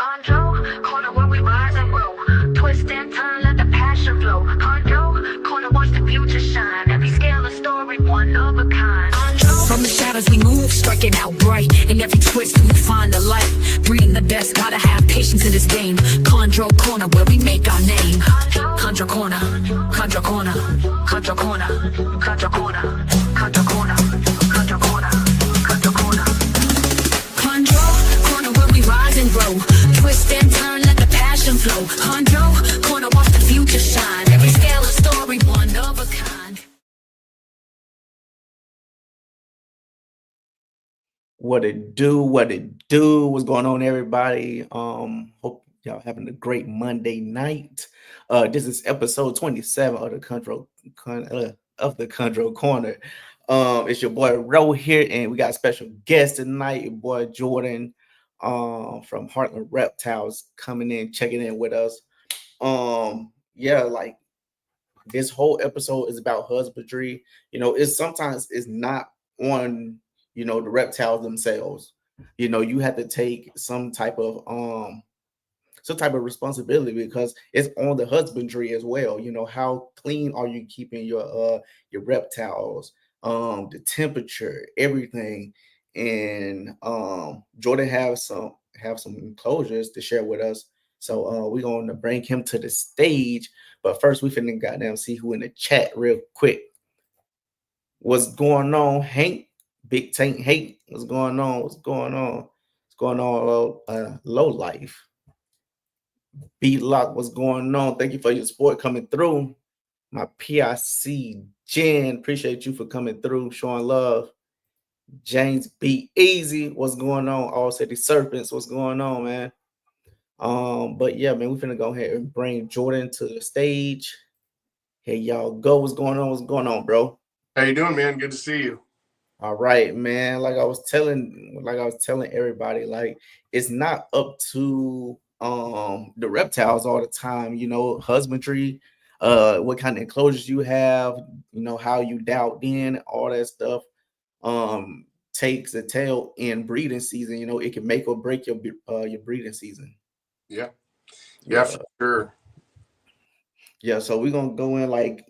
Chondro Corner where we rise and grow. Twist and turn, let the passion flow. Chondro Corner, watch the future shine. Every scale a story, one of a kind. From the shadows we move, striking out bright. In every twist we find the light. Breeding the best, gotta have patience in this game. Chondro Corner where we make our name. Chondro Corner, Chondro Corner, Chondro Corner, Chondro Corner, Chondro Corner, Chondro Corner, Chondro Corner. Chondro Corner where we rise and grow. Twist and turn, let the passion flow. Chondro Corner, watch the future shine. Every scale a story, one of a kind. What it do, what's going on, everybody? Hope y'all having a great Monday night. This is episode 27 of the Chondro Corner. It's your boy Ro here, and we got a special guest tonight, your boy Jordan from Heartland Reptiles coming in, checking in with us. Like this whole episode is about husbandry. It's sometimes it's not on the reptiles themselves. You have to take some type of responsibility because it's on the husbandry as well. How clean are you keeping your reptiles, the temperature, everything. And Jordan have some enclosures to share with us. So we're going to bring him to the stage. But first, we finna goddamn see who in the chat real quick. What's going on, Hank? Big Tank Hate, what's going on? What's going on, low life? B-Lock, what's going on? Thank you for your support coming through. My PIC Jen, appreciate you for coming through, showing love. James B. Easy, what's going on? All City Serpents, what's going on, man? But yeah, man, we finna go ahead and bring Jordan to the stage. Here y'all go. What's going on? What's going on, bro? How you doing, man? Good to see you. All right, man. Like I was telling everybody, like it's not up to the reptiles all the time. Husbandry, what kind of enclosures you have, how you dialed in, all that stuff. Takes a tail in breeding season. It can make or break your breeding season. Yeah, for sure. Yeah, so we're gonna go in like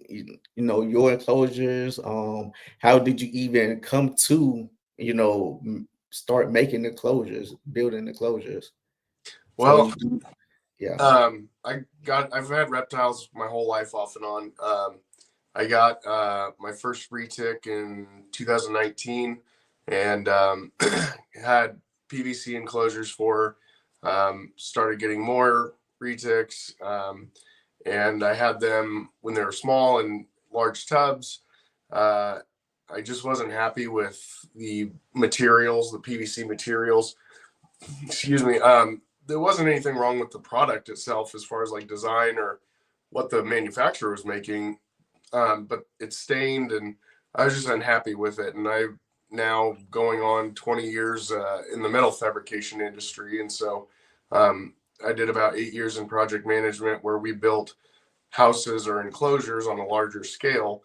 your enclosures. How did you even come to start making enclosures, building enclosures? Well, yeah. I've had reptiles my whole life off and on. I got my first retic in 2019, and had PVC enclosures for. Started getting more retics. And I had them when they were small in large tubs. I just wasn't happy with the materials, the PVC materials. Excuse me. There wasn't anything wrong with the product itself as far as like design or what the manufacturer was making. But it stained and I was just unhappy with it. And I now going on 20 years in the metal fabrication industry. And so I did about 8 years in project management where we built houses or enclosures on a larger scale,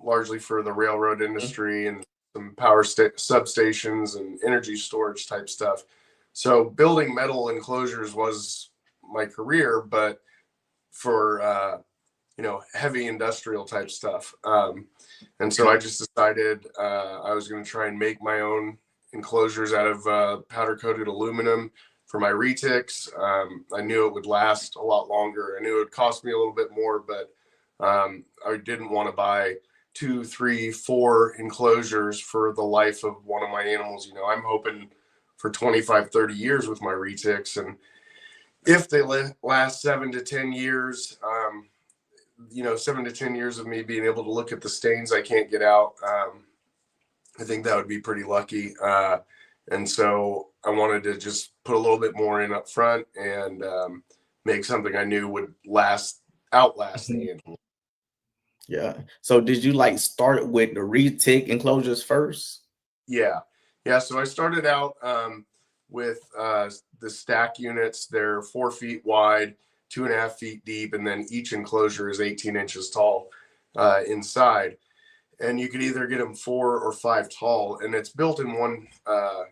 largely for the railroad industry and some power substations and energy storage type stuff. So building metal enclosures was my career, but for, heavy industrial type stuff. And so I just decided I was going to try and make my own enclosures out of powder coated aluminum for my retics. I knew it would last a lot longer. I knew it would cost me a little bit more, but I didn't want to buy 2, 3, 4 enclosures for the life of one of my animals. I'm hoping for 25, 30 years with my retics. And if they last 7 to 10 years, 7 to 10 years of me being able to look at the stains I can't get out, I think that would be pretty lucky. And so I wanted to just put a little bit more in up front and make something I knew would outlast the animal. Yeah. So did you start with the retic enclosures first? Yeah. So I started out with the stack units. They're 4 feet wide, 2.5 feet deep, and then each enclosure is 18 inches tall inside. And you could either get them 4 or 5 tall, and it's built in one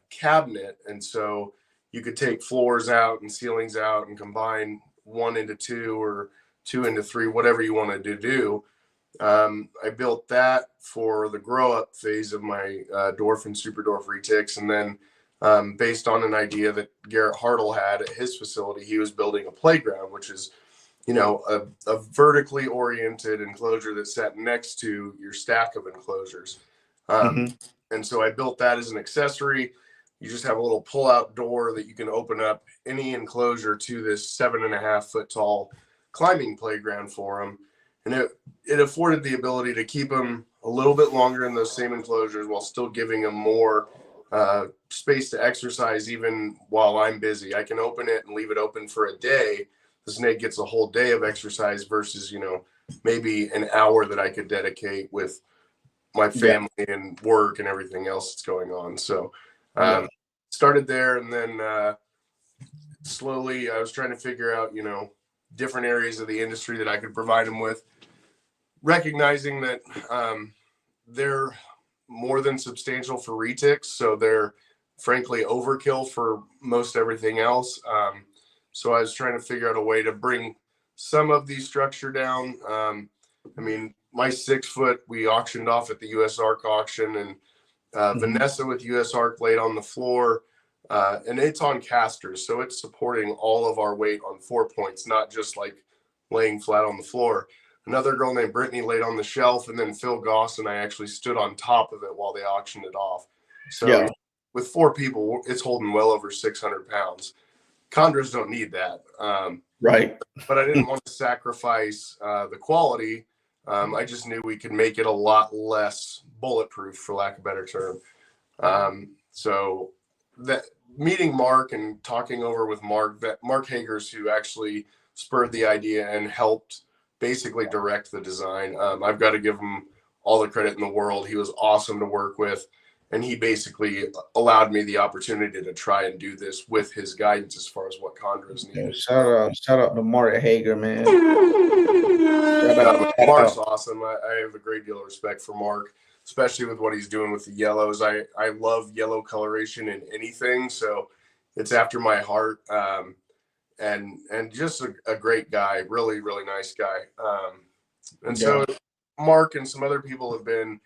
cabinet. And so you could take floors out and ceilings out and combine 1 into 2 or 2 into 3, whatever you wanted to do. I built that for the grow up phase of my dwarf and super dwarf retics. And then based on an idea that Garrett Hartle had at his facility, he was building a playground, which is, you know, a vertically oriented enclosure that's sat next to your stack of enclosures. And so I built that as an accessory. You just have a little pull-out door that you can open up any enclosure to this 7.5 foot tall climbing playground for them. And it afforded the ability to keep them a little bit longer in those same enclosures while still giving them more space to exercise even while I'm busy. I can open it and leave it open for a day. The snake gets a whole day of exercise versus, you know, maybe an hour that I could dedicate with my family and work and everything else that's going on. So started there, and then slowly I was trying to figure out, you know, different areas of the industry that I could provide them with, recognizing that they're more than substantial for retics, so they're frankly overkill for most everything else. So I was trying to figure out a way to bring some of the structure down. I mean, my 6 foot we auctioned off at the US Arc auction, and Vanessa with US Arc laid on the floor, and it's on casters, so it's supporting all of our weight on 4 points, not just like laying flat on the floor. Another girl named Brittany laid on the shelf, and then Phil Goss and I actually stood on top of it while they auctioned it off. So with 4 people, it's holding well over 600 pounds. Chondros don't need that. Right. But I didn't want to sacrifice the quality. I just knew we could make it a lot less bulletproof, for lack of a better term. So that meeting Mark and talking over with Mark Hagers, who actually spurred the idea and helped basically direct the design. I've got to give him all the credit in the world. He was awesome to work with, and he basically allowed me the opportunity to try and do this with his guidance as far as what chondros needed. Shout out to Mark Hager, man. Mark's awesome. I have a great deal of respect for Mark, especially with what he's doing with the yellows. I love yellow coloration in anything, so it's after my heart. And just a great guy, really, really nice guy. So Mark and some other people have been,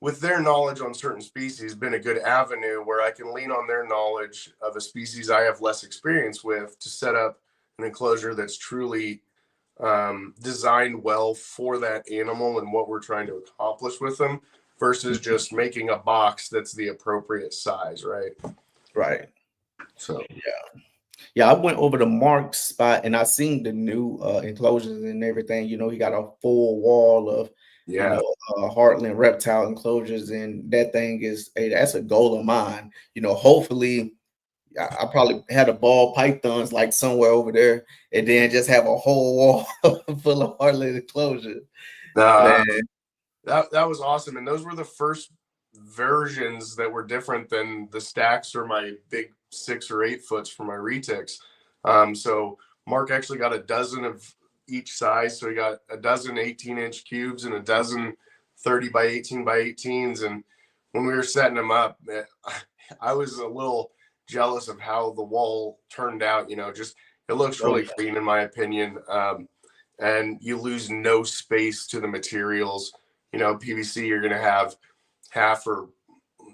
with their knowledge on certain species, been a good avenue where I can lean on their knowledge of a species I have less experience with to set up an enclosure that's truly designed well for that animal and what we're trying to accomplish with them, versus just making a box that's the appropriate size, right? Right. So yeah, I went over to Mark's spot and I seen the new enclosures and everything. You know, he got a full wall of Heartland Reptile enclosures, and that thing is that's a goal of mine. You know, hopefully I probably had a ball pythons like somewhere over there, and then just have a whole wall full of Heartland enclosures. That was awesome, and those were the first versions that were different than the stacks or my big 6 or 8 foots for my retics. So Mark actually got a dozen of each size. So he got a dozen 18-inch cubes and a dozen 30 by 18 by 18s. And when we were setting them up, I was a little jealous of how the wall turned out. You know, just it looks really clean in my opinion. And you lose no space to the materials. You know, PVC, you're going to have half or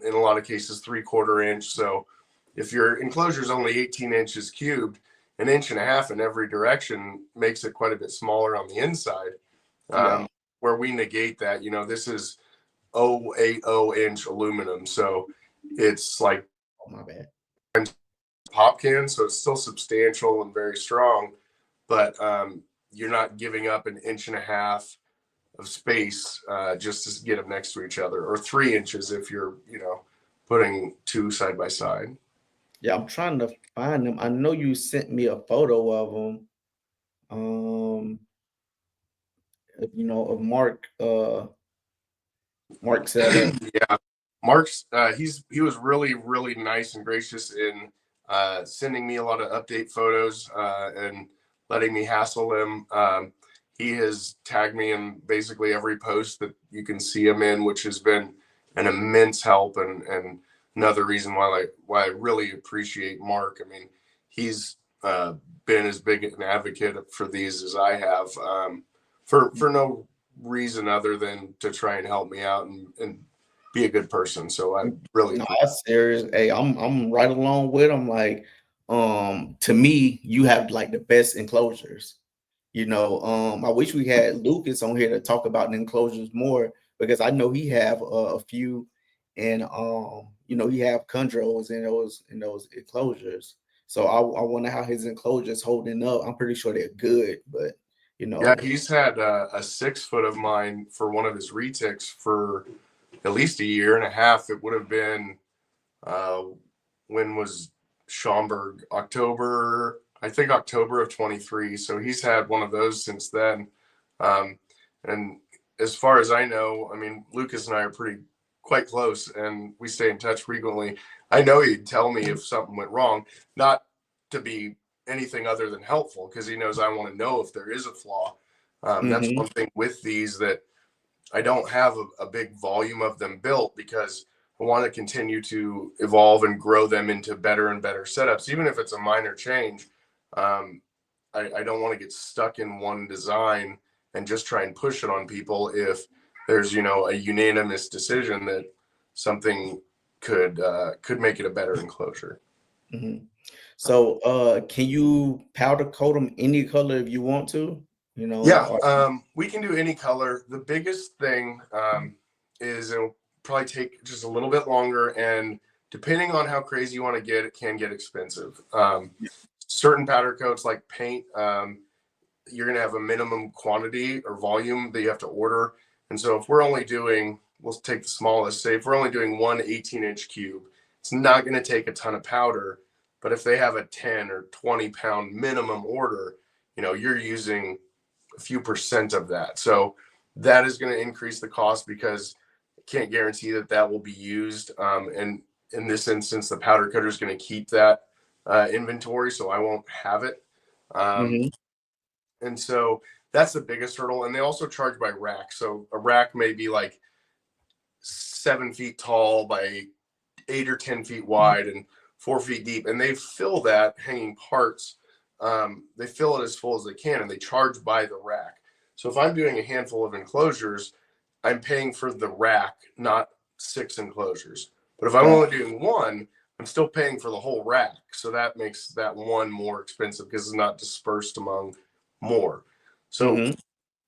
in a lot of cases 3/4 inch. So if your enclosure is only 18 inches cubed, 1.5 inches in every direction makes it quite a bit smaller on the inside. Where we negate that, you know, this is 0.80 inch aluminum. So it's like pop can. So it's still substantial and very strong, but you're not giving up 1.5 inches of space just to get them next to each other, or 3 inches if you're, you know, putting 2 side by side. Yeah, I'm trying to find them. I know you sent me a photo of them. You know, of Mark. Mark said, yeah, Mark's he was really, really nice and gracious in sending me a lot of update photos and letting me hassle him. He has tagged me in basically every post that you can see him in, which has been an immense help and another reason why I really appreciate Mark. I mean, he's been as big an advocate for these as I have, for no reason other than to try and help me out and be a good person. So I really No, that's serious. Hey, I'm right along with him. Like, to me, you have like the best enclosures. I wish we had Lucas on here to talk about the enclosures more because I know he have a few, and he have chondros in those enclosures. So I wonder how his enclosures holding up. I'm pretty sure they're good, but yeah, he's had a 6 foot of mine for one of his retics for at least a year and a half. It would have been when was Schaumburg? I think October of 23. So he's had one of those since then. And as far as I know, I mean, Lucas and I are quite close and we stay in touch frequently. I know he'd tell me if something went wrong, not to be anything other than helpful, because he knows I want to know if there is a flaw. That's one thing with these, that I don't have a big volume of them built because I want to continue to evolve and grow them into better and better setups, even if it's a minor change. I don't want to get stuck in one design and just try and push it on people if there's a unanimous decision that something could make it a better enclosure. So can you powder coat them any color if you want to? Yeah, we can do any color. The biggest thing is it'll probably take just a little bit longer, and depending on how crazy you want to get, it can get expensive. Certain powder coats like paint, you're going to have a minimum quantity or volume that you have to order. And so if we're only doing, we'll take the smallest, say if we're only doing one 18-inch cube, it's not going to take a ton of powder. But if they have a 10 or 20 pound minimum order, you're using a few percent of that. So that is going to increase the cost because I can't guarantee that will be used. And in this instance, the powder coater is going to keep that inventory, so I won't have it. And so that's the biggest hurdle. And they also charge by rack. So a rack may be like 7 feet tall by 8 or 10 feet wide and 4 feet deep. And they fill that hanging parts. They fill it as full as they can, and they charge by the rack. So if I'm doing a handful of enclosures, I'm paying for the rack, not 6 enclosures. But if I'm only doing one, I'm still paying for the whole rack. So that makes that one more expensive because it's not dispersed among more. So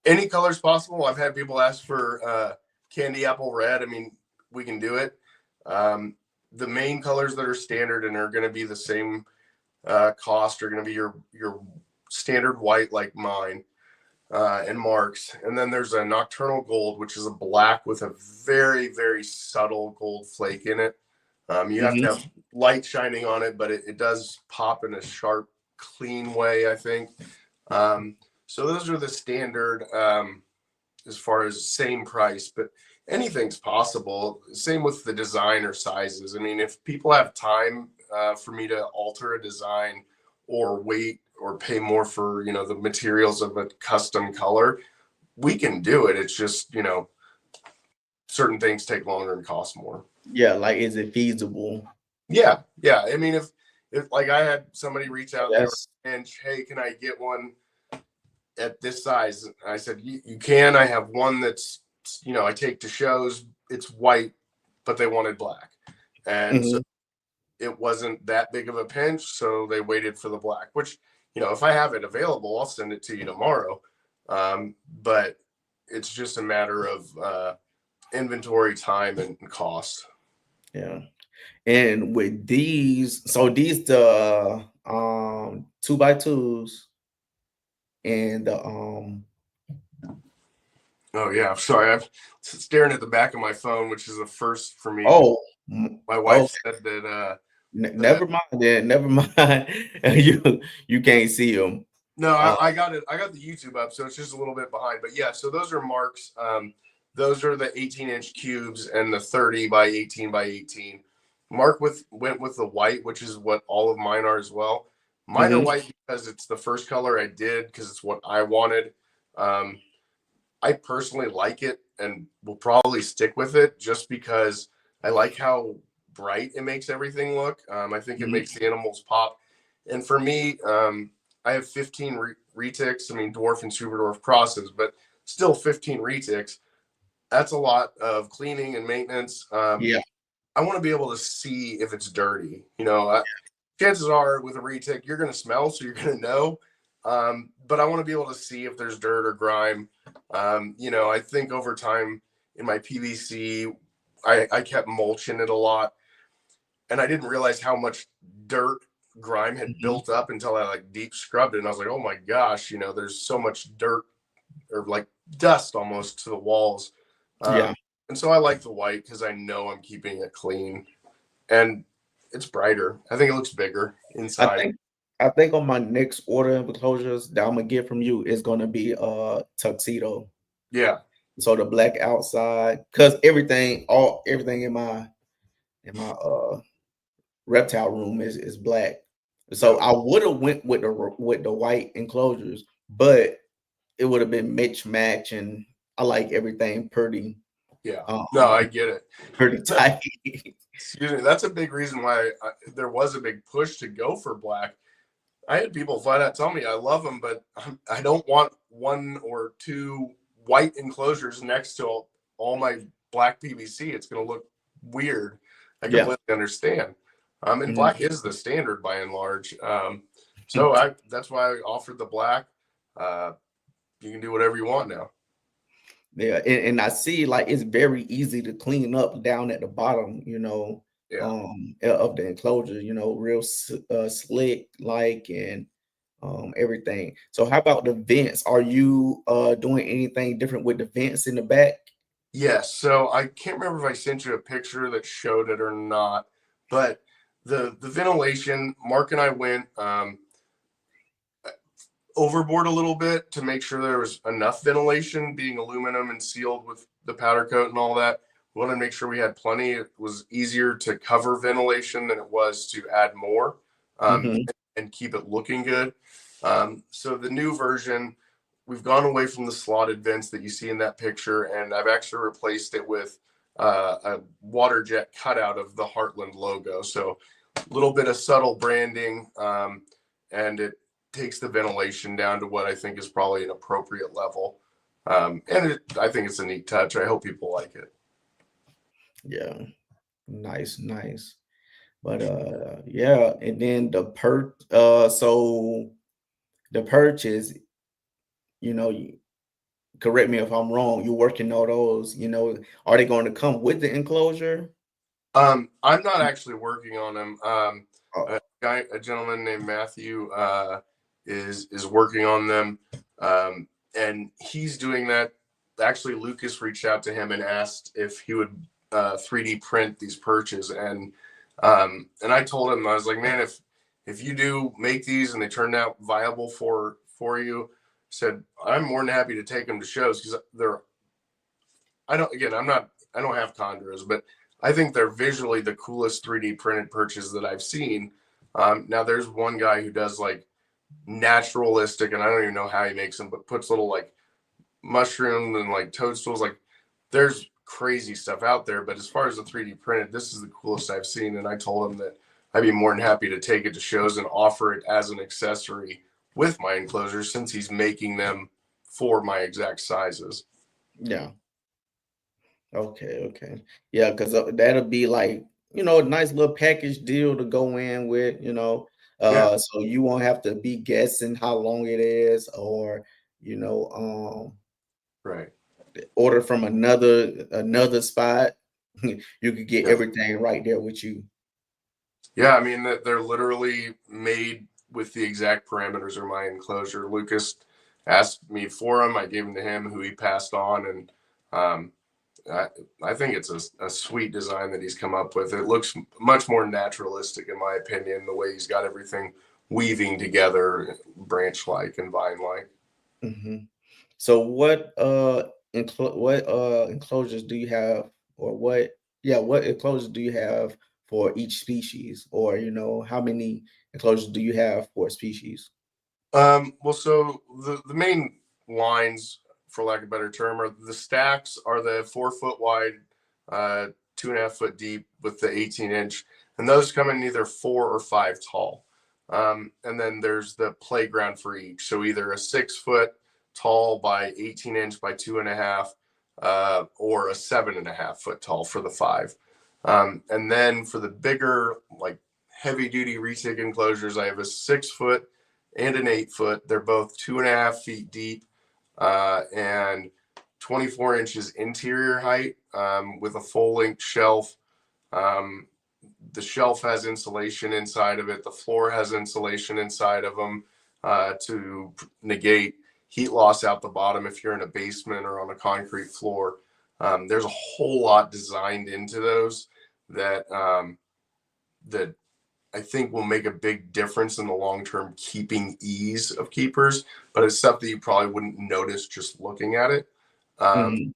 any colors possible. I've had people ask for candy apple red. I mean, we can do it. The main colors that are standard and are going to be the same cost are going to be your standard white like mine and Mark's. And then there's a nocturnal gold, which is a black with a very, very subtle gold flake in it. You have to have light shining on it, but it does pop in a sharp, clean way, I think. So those are the standard as far as same price, but anything's possible. Same with the design or sizes. I mean, if people have time for me to alter a design or wait or pay more for, the materials of a custom color, we can do it. It's just, certain things take longer and cost more. Yeah, like, is it feasible? Yeah. I mean, if like I had somebody reach out and hey, can I get one at this size? And I said, you can. I have one that's, I take to shows. It's white, but they wanted black, and so it wasn't that big of a pinch. So they waited for the black, which, if I have it available, I'll send it to you tomorrow. But it's just a matter of inventory, time, and cost. Yeah. And with these, so these the 2x2s and the oh yeah, sorry, I'm staring at the back of my phone, which is a first for me. My wife said that never mind then, never mind. you can't see them. No, I got it. I got the YouTube up, so it's just a little bit behind. But yeah, so those are Mark's. Those are the 18-inch cubes and the 30 by 18 by 18. Mark went with the white, which is what all of mine are as well. Mine are white because it's the first color I did because it's what I wanted. I personally like it and will probably stick with it just because I like how bright it makes everything look. I think it makes the animals pop. And for me, I have 15 retics. I mean, dwarf and super dwarf crosses, but still 15 retics. That's a lot of cleaning and maintenance. Yeah. I want to be able to see if it's dirty. Chances are with a retic, you're going to smell, so you're going to know. But I want to be able to see if there's dirt or grime. I think over time in my PVC, I kept mulching it a lot, and I didn't realize how much dirt grime had built up until I like deep scrubbed it. And I was like, oh my gosh, there's so much dirt or like dust almost to the walls. And so I like the white because I know I'm keeping it clean, and it's brighter. I think it looks bigger inside. I think on my next order of enclosures that I'm gonna get from you is gonna be tuxedo. Yeah. So the black outside, because everything in my reptile room is black. So I would have went with the white enclosures, but it would have been match, and I like everything pretty. Yeah. No, I get it. Pretty tight. Excuse me. That's a big reason why there was a big push to go for black. I had people flat out tell me I love them, but I don't want one or two white enclosures next to all my black PVC. It's going to look weird. I completely understand. And black is the standard by and large. So that's why I offered the black. You can do whatever you want now. Yeah, and I see like it's very easy to clean up down at the bottom, of the enclosure, real slick like, and everything. So how about the vents? Are you doing anything different with the vents in the back? Yes. So I can't remember if I sent you a picture that showed it or not, but the ventilation, Mark and I went overboard a little bit to make sure there was enough ventilation, being aluminum and sealed with the powder coat and all that. We wanted to make sure we had plenty. It was easier to cover ventilation than it was to add more and keep it looking good. So the new version, we've gone away from the slotted vents that you see in that picture, and I've actually replaced it with a water jet cutout of the Heartland logo. So a little bit of subtle branding, and it takes the ventilation down to what I think is probably an appropriate level. I think it's a neat touch. I hope people like it. Yeah. Nice. But and then the perch, so the perch is, correct me if I'm wrong, you're working on those, are they going to come with the enclosure? I'm not actually working on them. A gentleman named Matthew is working on them, and he's doing that. Actually, Lucas reached out to him and asked if he would 3D print these perches, and I told him, I was like, man, if you do make these and they turn out viable for you, said I'm more than happy to take them to shows, because I don't have chondros, but I think they're visually the coolest 3D printed perches that I've seen. Now there's one guy who does like naturalistic, and I don't even know how he makes them, but puts little like mushroom and like toadstools. Like there's crazy stuff out there, but as far as the 3D printed, this is the coolest I've seen. And I told him that I'd be more than happy to take it to shows and offer it as an accessory with my enclosures, since he's making them for my exact sizes. Yeah. Okay. Yeah, because that'll be like, a nice little package deal to go in with, so you won't have to be guessing how long it is, or, right, order from another spot. You could get everything right there with you. Yeah, I mean, they're literally made with the exact parameters of my enclosure. Lucas asked me for them. I gave them to him, who he passed on, and I think it's a sweet design that he's come up with. It looks much more naturalistic, in my opinion, the way he's got everything weaving together, branch-like and vine-like. So what enclosures do you have, or what enclosures do you have for each species, or how many enclosures do you have for a species? Well, so the main lines, for lack of a better term, are the stacks are the 4 foot wide 2.5 foot deep with the 18-inch, and those come in either 4 or 5 tall. And then there's the playground for each. So either a 6 foot tall by 18-inch by 2.5, or a 7.5 foot tall for the 5. And then for the bigger, like heavy duty retic enclosures, I have a 6 foot and an 8 foot. They're both 2.5 feet deep, and 24 inches interior height, with a full length shelf. The shelf has insulation inside of it. The floor has insulation inside of them, to negate heat loss out the bottom if you're in a basement or on a concrete floor. There's a whole lot designed into those that that I think will make a big difference in the long-term keeping ease of keepers, but it's stuff that you probably wouldn't notice just looking at it. And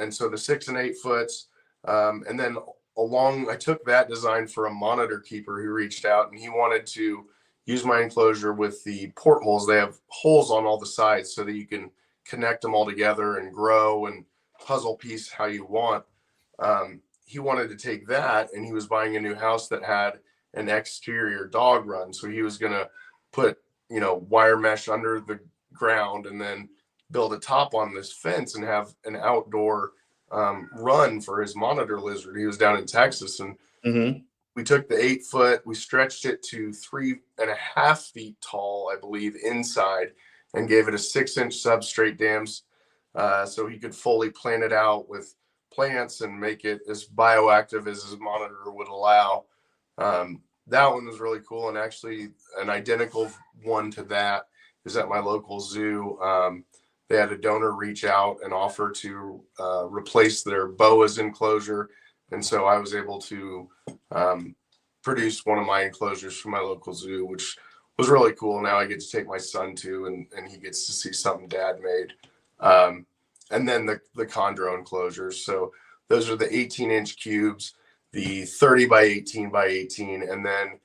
so the 6 and 8 foots, and then I took that design for a monitor keeper who reached out, and he wanted to use my enclosure with the portholes. They have holes on all the sides so that you can connect them all together and grow and puzzle piece how you want. He wanted to take that, and he was buying a new house that had an exterior dog run. So he was going to put, wire mesh under the ground and then build a top on this fence and have an outdoor run for his monitor lizard. He was down in Texas, and we took the 8 foot, we stretched it to 3.5 feet tall, I believe, inside, and gave it a 6-inch substrate dams, so he could fully plant it out with plants and make it as bioactive as his monitor would allow. That one was really cool, and actually an identical one to that is at my local zoo. They had a donor reach out and offer to replace their boas enclosure, and so I was able to produce one of my enclosures for my local zoo, which was really cool. Now I get to take my son to, and he gets to see something Dad made. And then the Chondro enclosures. So those are the 18-inch cubes, the 30 by 18 by 18, and then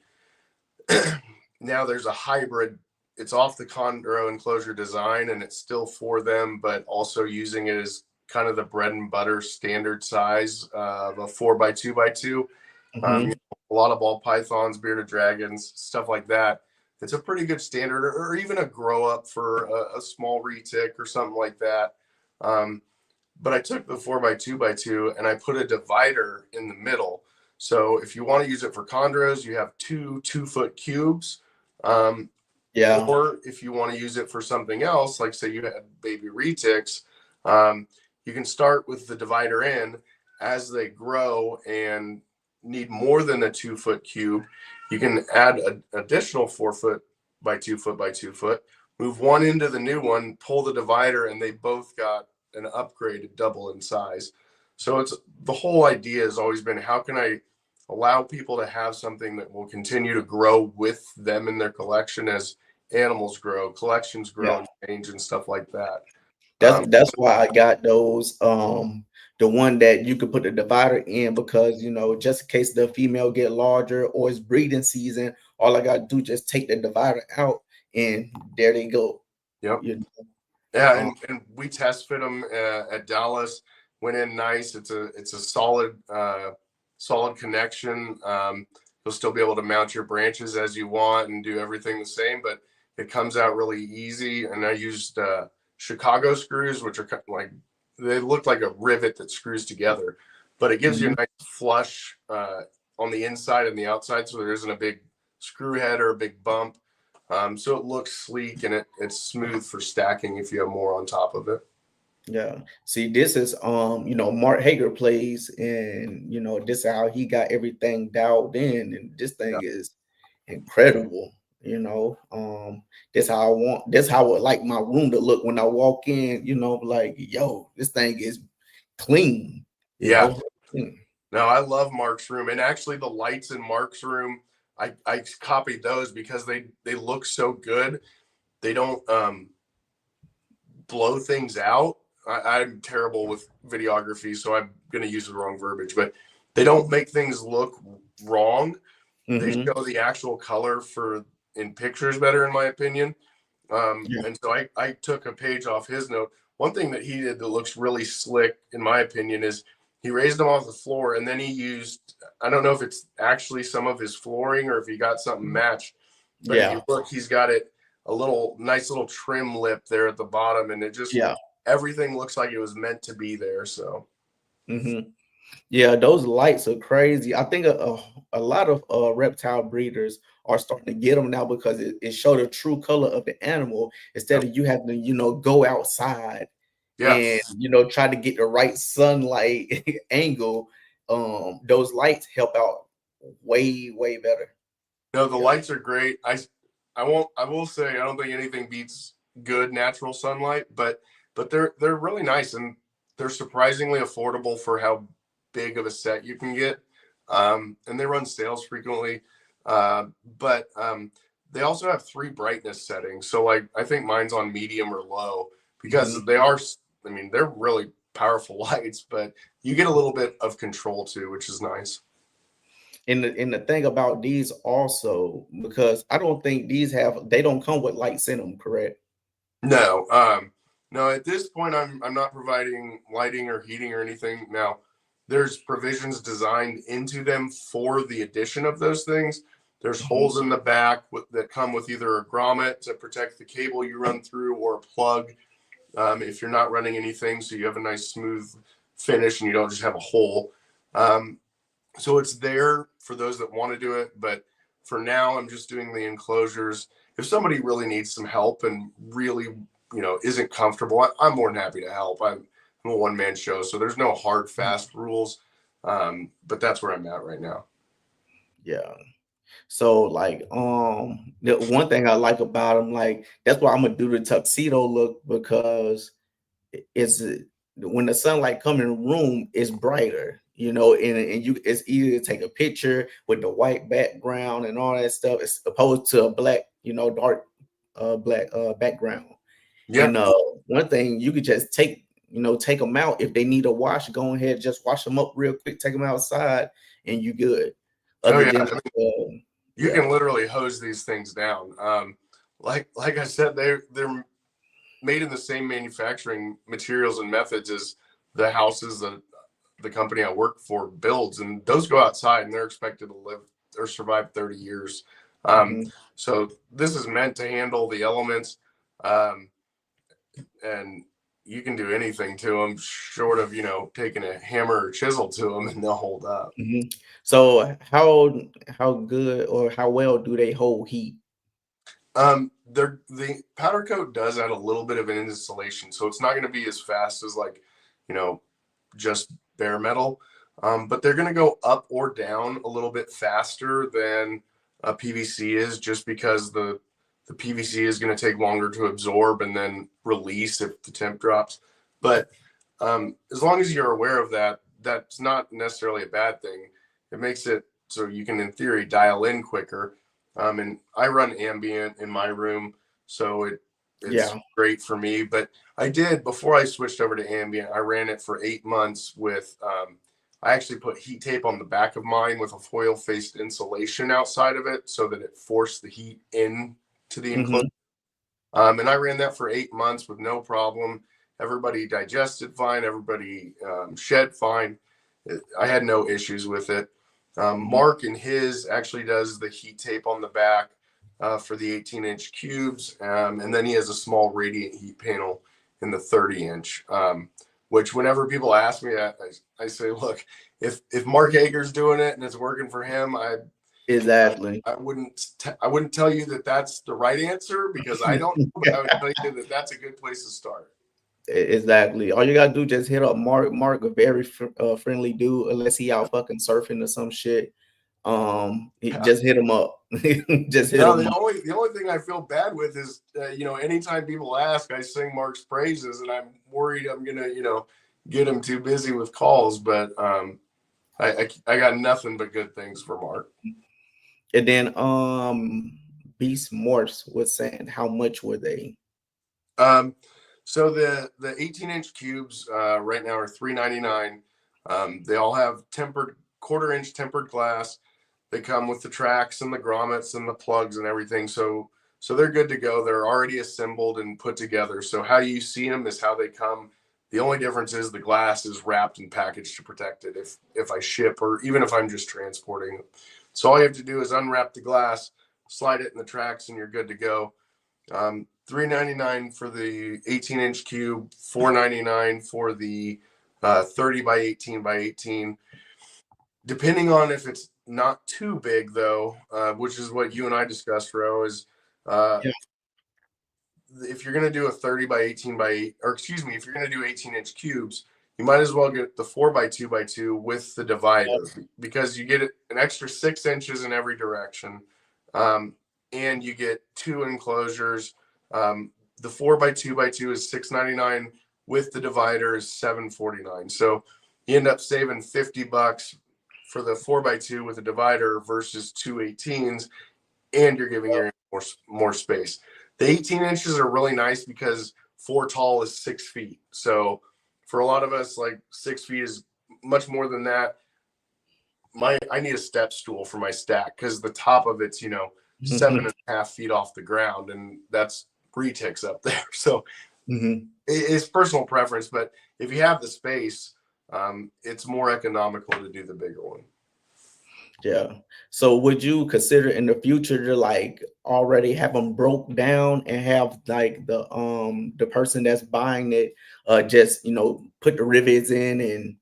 now there's a hybrid. It's off the Chondro enclosure design, and it's still for them, but also using it as kind of the bread and butter standard size of a 4 by 2 by 2. A lot of ball pythons, bearded dragons, stuff like that. It's a pretty good standard, or even a grow up for a small retic or something like that. But I took the 4 by 2 by 2 and I put a divider in the middle. So if you want to use it for chondros, you have 2 2-foot cubes. Or if you want to use it for something else, like say you had baby retics, you can start with the divider in. As they grow and need more than a 2-foot cube, you can add an additional 4 foot by 2 foot by 2 foot, move one into the new one, pull the divider, and they both got an upgraded double in size. So it's the whole idea has always been, how can I allow people to have something that will continue to grow with them in their collection as animals grow, collections grow and change and stuff like that. That's why I got those, the one that you could put the divider in, because just in case the female get larger or it's breeding season, all I gotta do just take the divider out and there they go. Yeah, and we test fit them at Dallas. Went in nice. It's a solid connection. You'll still be able to mount your branches as you want and do everything the same, but it comes out really easy. And I used Chicago screws, which are like, they look like a rivet that screws together, but it gives you a nice flush on the inside and the outside, so there isn't a big screw head or a big bump. So it looks sleek and it's smooth for stacking if you have more on top of it. Yeah. See, this is Mark Hager plays, and this is how he got everything dialed in, and this thing is incredible. This how I want, this how I would like my room to look when I walk in, like, yo, this thing is clean. No, I love Mark's room, and actually the lights in Mark's room, I copied those because they look so good. They don't blow things out. I'm terrible with videography, so I'm going to use the wrong verbiage, but they don't make things look wrong. They show the actual color in pictures better, in my opinion. And so I took a page off his note. One thing that he did that looks really slick, in my opinion, is he raised them off the floor, and then he used, I don't know if it's actually some of his flooring or if he got something matched, but if you look, he's got it a nice little trim lip there at the bottom, and it just, everything looks like it was meant to be there. So yeah, those lights are crazy. I think a lot of reptile breeders are starting to get them now because it showed the true color of the animal instead of you having to, you know, go outside and, you know, try to get the right sunlight angle. Those lights help out way better. No, the lights are great. I will say I don't think anything beats good natural sunlight, but they're really nice, and they're surprisingly affordable for how big of a set you can get. And they run sales frequently. But they also have 3 brightness settings. So like I think mine's on medium or low because they are, I mean, they're really powerful lights, but you get a little bit of control too, which is nice. And the thing about these also, because I don't think they don't come with lights in them, correct? No, no, at this point I'm not providing lighting or heating or anything. Now there's provisions designed into them for the addition of those things. There's holes in the back that come with either a grommet to protect the cable you run through or a plug if you're not running anything, so you have a nice smooth finish and you don't just have a hole. So it's there for those that want to do it, but for now I'm just doing the enclosures. If somebody really needs some help and really, you know, isn't comfortable, I'm more than happy to help. I'm a one-man show, so there's no hard, fast rules, but that's where I'm at right now. Yeah. So like the one thing I like about them, like that's why I'm gonna do the tuxedo look, because it's when the sunlight come in the room, it's brighter, you know, and it's easy to take a picture with the white background and all that stuff, as opposed to a black, you know, dark black background. Yeah. And one thing, you could just take them out. If they need a wash, go ahead, just wash them up real quick, take them outside, and you good. You can literally hose these things down. Like I said, they're made in the same manufacturing materials and methods as the houses that the company I work for builds, and those go outside and they're expected to live or survive 30 years. So this is meant to handle the elements, and you can do anything to them short of, you know, taking a hammer or chisel to them and they'll hold up. So how good or how well do they hold heat? The powder coat does add a little bit of an insulation, so it's not going to be as fast as, like, you know, just bare metal, but they're going to go up or down a little bit faster than a PVC is, just because the PVC is going to take longer to absorb and then release if the temp drops. But as long as you're aware of that, that's not necessarily a bad thing. It makes it so you can, in theory, dial in quicker. And I run ambient in my room, so it's great for me. But I did, before I switched over to ambient, I ran it for 8 months with, I actually put heat tape on the back of mine with a foil-faced insulation outside of it so that it forced the heat in to the enclosure. And I ran that for 8 months with no problem. Everybody digested fine. Everybody shed fine. I had no issues with it. Mark in his actually does the heat tape on the back for the 18-inch cubes. And then he has a small radiant heat panel in the 30-inch, which whenever people ask me, I say, look, if Mark Hager's doing it and it's working for him, I wouldn't tell you that that's the right answer, because I don't know, but I would tell you that that's a good place to start. Exactly. All you gotta do, just hit up Mark. Mark, a very friendly dude, unless he out fucking surfing or some shit. Just hit him up. Just hit him up. The only thing I feel bad with is, you know, anytime people ask, I sing Mark's praises, and I'm worried I'm gonna, you know, get him too busy with calls. But I got nothing but good things for Mark. And then Beast Morphs was saying, how much were they? So the 18-inch cubes right now are $3.99. They all have tempered quarter-inch tempered glass. They come with the tracks and the grommets and the plugs and everything. So they're good to go. They're already assembled and put together. So how you see them is how they come. The only difference is the glass is wrapped and packaged to protect it if I ship, or even if I'm just transporting it. So all you have to do is unwrap the glass, slide it in the tracks, and you're good to go. $3.99 for the 18-inch cube, $4.99 for the 30 by 18 by 18. Depending on if it's not too big, though, which is what you and I discussed, Ro, is if you're going to do a 30 by 18 by 8, or excuse me, if you're going to do 18-inch cubes, you might as well get the 4 by 2 by 2 with the divider, because you get an extra 6 inches in every direction, and you get 2 enclosures. The 4 by 2 by 2 is $6.99, with the divider is $7.49. So you end up saving $50 for the 4 by 2 with a divider versus 2 18s, and you're giving your more space. The 18 inches are really nice because 4 tall is 6 feet. So for a lot of us, like 6 feet is much more than that. I need a step stool for my stack because the top of it's, 7.5 feet off the ground, and that's retics up there. So it's personal preference, but if you have the space, it's more economical to do the bigger one. Yeah. So would you consider in the future to like already have them broke down and have like the person that's buying it just put the rivets in and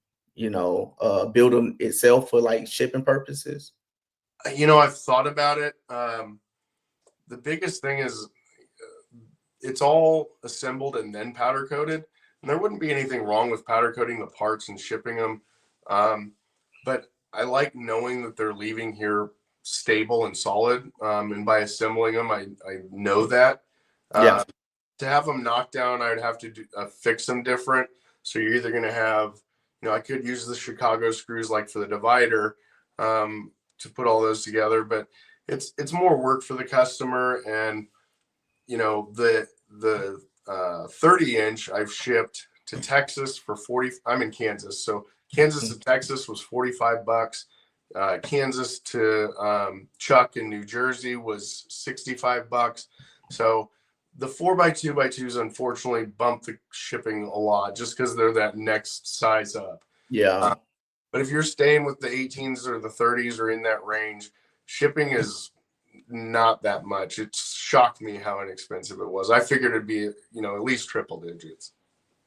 build them itself for like shipping purposes? I've thought about it. The biggest thing is it's all assembled and then powder coated, and there wouldn't be anything wrong with powder coating the parts and shipping them. But I like knowing that they're leaving here stable and solid. And by assembling them, I know that. To have them knocked down, I would have to fix them different. So you're either going to have, I could use the Chicago screws like for the divider to put all those together, but it's more work for the customer. And, the 30-inch I've shipped to Texas for I'm in Kansas. So Kansas to Texas was $45. Kansas to Chuck in New Jersey was $65. So the 4 by 2 by 2s unfortunately bump the shipping a lot just because they're that next size up. Yeah. But if you're staying with the 18s or the 30s or in that range, shipping is not that much. It shocked me how inexpensive it was. I figured it'd be, at least triple digits.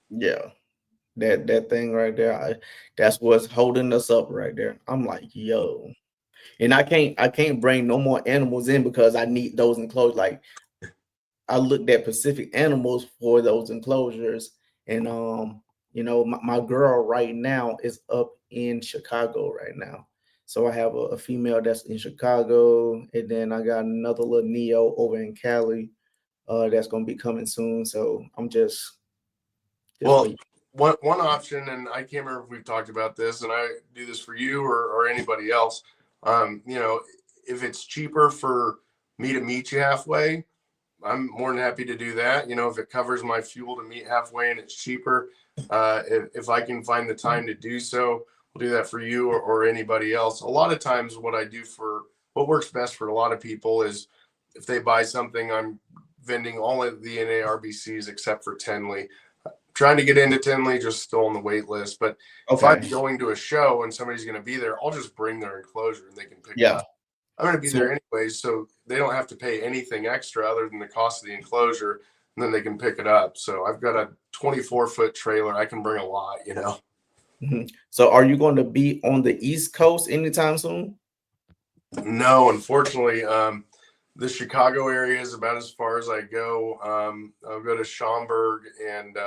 Yeah. That thing right there, that's what's holding us up right there. I'm like, yo, and I can't bring no more animals in because I need those enclosures. Like I looked at Pacific Animals for those enclosures, and my girl right now is up in Chicago right now. So I have a female that's in Chicago, and then I got another little Neo over in Cali that's gonna be coming soon. So I'm just waiting. One option, and I can't remember if we've talked about this, and I do this for you or anybody else. If it's cheaper for me to meet you halfway, I'm more than happy to do that. If it covers my fuel to meet halfway and it's cheaper, if I can find the time to do so, we'll do that for you or anybody else. A lot of times what I do for what works best for a lot of people is if they buy something, I'm vending all of the NARBCs except for Tenley. Trying to get into Tinley, just still on the wait list. But if I'm going to a show and somebody's going to be there, I'll just bring their enclosure and they can pick it up. I'm going to be there anyways, so they don't have to pay anything extra other than the cost of the enclosure, and then they can pick it up. So I've got a 24-foot trailer. I can bring a lot, So are you going to be on the East Coast anytime soon? No, unfortunately. The Chicago area is about as far as I go. I'll go to Schaumburg and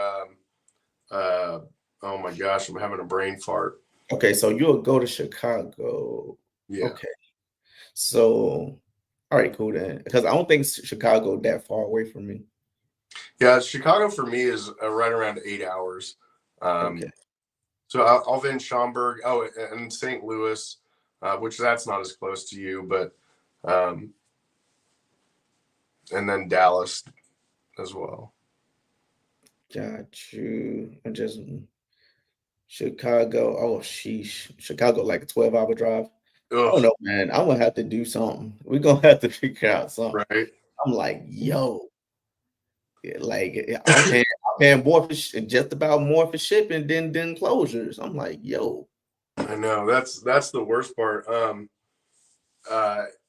oh my gosh, I'm having a brain fart. Okay, so you'll go to Chicago. Yeah. Okay. So, all right, cool then. Because I don't think Chicago that far away from me. Yeah, Chicago for me is right around 8 hours. Okay. So I'll vend Schaumburg. Oh, and St. Louis, which that's not as close to you, but and then Dallas as well. Got you. And just Chicago. Oh, sheesh. Chicago, like a 12-hour drive. Ugh. I don't know, man. I'm going to have to do something. We're going to have to figure out something. Right. I'm like, yo. Like, I paying more for just about more for shipping than closures. I'm like, yo. I know that's the worst part.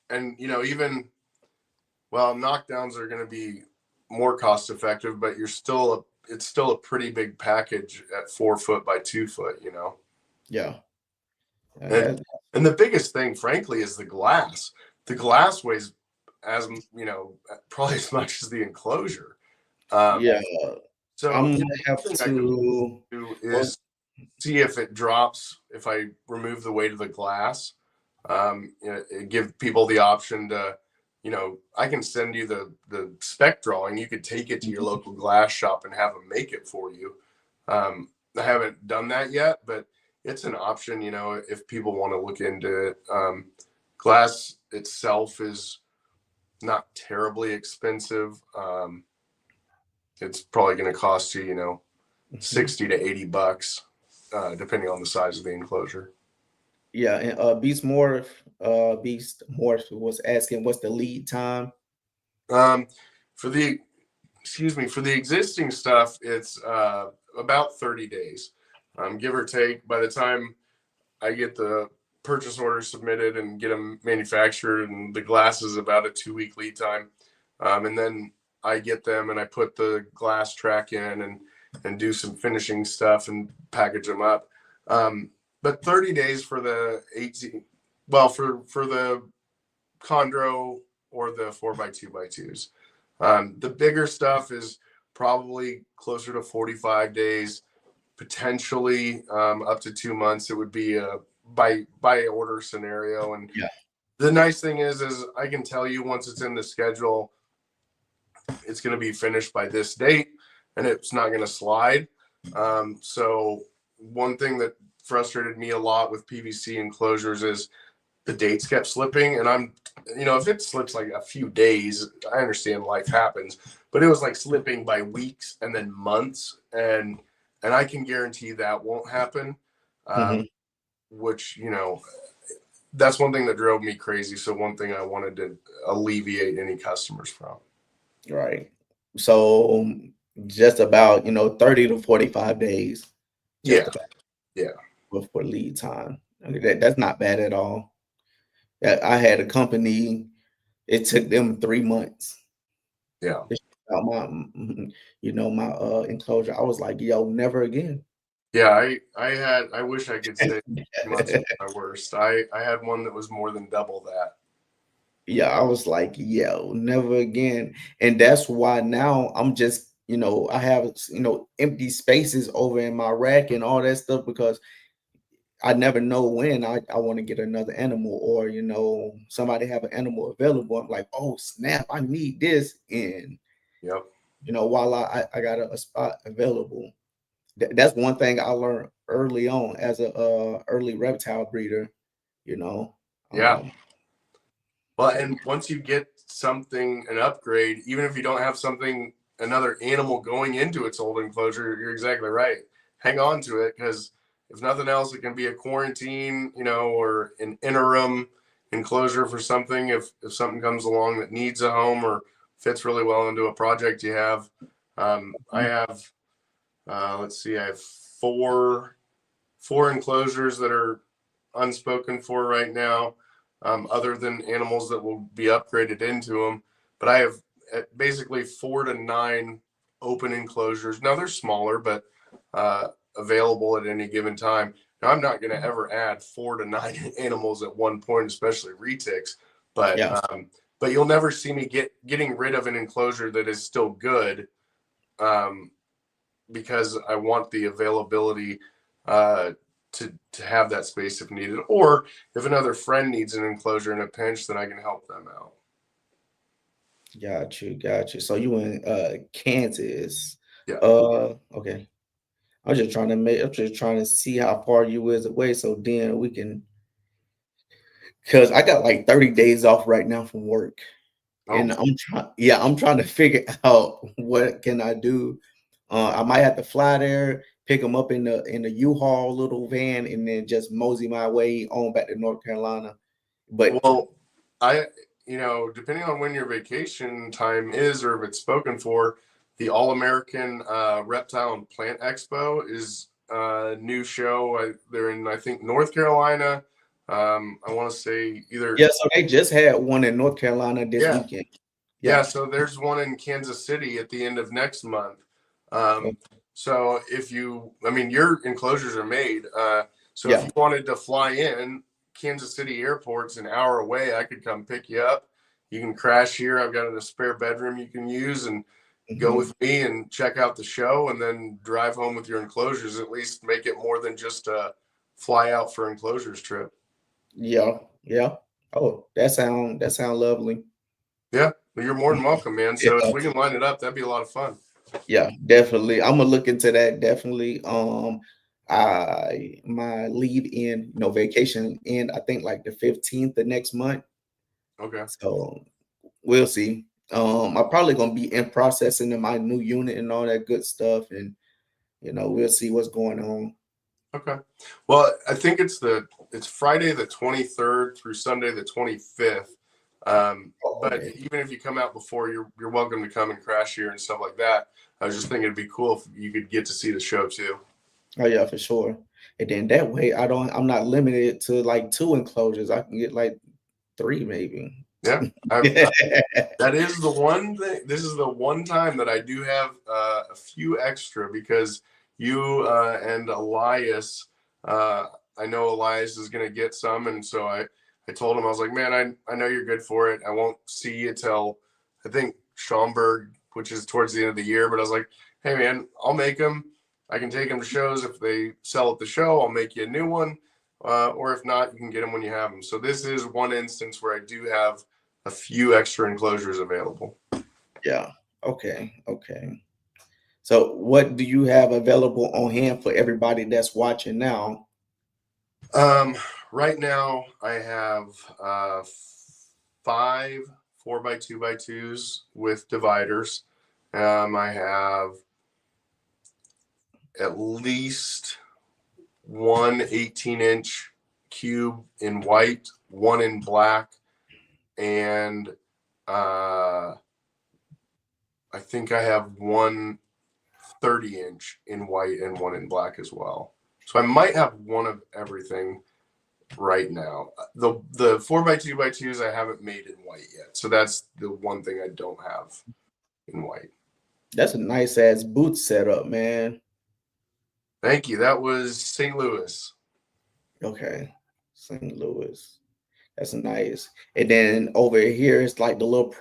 And you know, even knockdowns are going to be more cost effective, but it's still a pretty big package at 4 foot by 2 foot, you know? Yeah. And the biggest thing, frankly, is the glass. The glass weighs probably as much as the enclosure. Yeah. So I'm the gonna have thing I to can do is see if it drops if I remove the weight of the glass. Give people the option to, I can send you the spec drawing. You could take it to your local glass shop and have them make it for you. I haven't done that yet, but it's an option, if people want to look into it. Glass itself is not terribly expensive. It's probably going to cost you, 60 to 80 bucks, depending on the size of the enclosure. Yeah, and Beast Morph was asking what's the lead time? For the existing stuff, it's about 30 days, give or take. By the time I get the purchase order submitted and get them manufactured, and the glass is about a 2-week lead time, and then I get them and I put the glass track in and do some finishing stuff and package them up. But 30 days for the 18, for the Chondro or the 4x2x2s. The bigger stuff is probably closer to 45 days, potentially up to 2 months. It would be a by order scenario. And the nice thing is I can tell you once it's in the schedule, it's going to be finished by this date and it's not going to slide. So one thing that frustrated me a lot with PVC enclosures is the dates kept slipping, and if it slips like a few days, I understand life happens, but it was like slipping by weeks and then months, and I can guarantee that won't happen. Which, that's one thing that drove me crazy. So one thing I wanted to alleviate any customers from. Right. So just about 30 to 45 days. Yeah. For lead time. I mean, that's not bad at all. I had a company, it took them 3 months. Yeah. My enclosure. I was like, yo, never again. Yeah, I wish I could say 3 months was my worst. I had one that was more than double that. Yeah, I was like, yo, never again. And that's why now I'm just, I have, empty spaces over in my rack and all that stuff, because I never know when I want to get another animal, or, somebody have an animal available. I'm like, oh, snap, I need this. And, while I got a spot available. That's one thing I learned early on as a early reptile breeder, Yeah. Well, and once you get an upgrade, even if you don't have another animal going into its old enclosure, you're exactly right. Hang on to it, because if nothing else, it can be a quarantine, or an interim enclosure for something. If something comes along that needs a home or fits really well into a project you have. I have, I have four enclosures that are unspoken for right now. Other than animals that will be upgraded into them. But I have basically 4 to 9 open enclosures. Now they're smaller, but available at any given time. Now I'm not going to ever add 4 to 9 animals at one point, especially retics. But you'll never see me getting rid of an enclosure that is still good, because I want the availability to have that space if needed, or if another friend needs an enclosure in a pinch, then I can help them out. Got you. So you in Kansas? Yeah. Okay. I'm just trying to see how far you is away, so then we can. Because I got like 30 days off right now from work, and I'm trying to figure out what can I do. I might have to fly there, pick them up in the U-Haul little van, and then just mosey my way on back to North Carolina. But depending on when your vacation time is, or if it's spoken for, the All American Reptile and Plant Expo is a new show. They're in, I think, North Carolina. I want to say either. Yeah, so they just had one in North Carolina this Yeah. weekend. Yeah, so there's one in Kansas City at the end of next month. So if you, I mean, your enclosures are made. So if you wanted to fly in, Kansas City Airport's an hour away. I could come pick you up. You can crash here. I've got a spare bedroom you can use and go with me and check out the show and then drive home with your enclosures. At least make it more than just a fly out for enclosures trip. Yeah. Oh, that sound lovely. Yeah, well, you're more than welcome, man. So if we can line it up, that'd be a lot of fun. Yeah, definitely. I'm gonna look into that. Definitely. My leave in, vacation in, I think like the 15th of next month. Okay. So we'll see. I'm probably gonna be in processing in my new unit and all that good stuff, and we'll see what's going on. Okay. Well, I think it's Friday the 23rd through Sunday the 25th. But even if you come out before, you're welcome to come and crash here and stuff like that. I was just thinking it'd be cool if you could get to see the show too. Oh yeah, for sure. And then that way I'm not limited to like 2 enclosures. I can get like 3 maybe. Yeah. That is the one thing. This is the one time that I do have a few extra because you and Elias, I know Elias is going to get some. And so I told him, I was like, man, I know you're good for it. I won't see you till I think Schaumburg, which is towards the end of the year. But I was like, hey, man, I'll make them. I can take them to shows. If they sell at the show, I'll make you a new one. Or if not, you can get them when you have them. So this is one instance where I do have a few extra enclosures available. Yeah. Okay. So what do you have available on hand for everybody that's watching now? Right now I have 5 4x2x2s with dividers. I have at least one 18-inch cube in white, one in black, and I think I have one 30-inch in white and one in black as well. So I might have one of everything right now. The 4x2x2s I haven't made in white yet. So that's the one thing I don't have in white. That's a nice ass boot setup, man. Thank you. That was St. Louis. Okay. St. Louis. That's nice. And then over here, it's like the little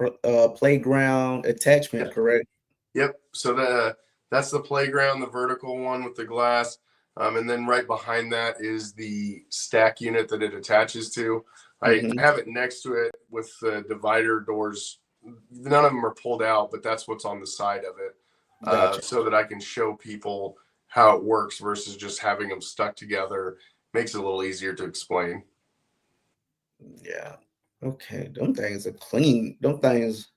playground attachment, correct? Yep. So that's the playground, the vertical one with the glass. And then right behind that is the stack unit that it attaches to. I have it next to it with the divider doors. None of them are pulled out, but that's what's on the side of it. Gotcha. So that I can show people how it works versus just having them stuck together. Makes it a little easier to explain. Yeah. Okay. Them things are clean. Them things,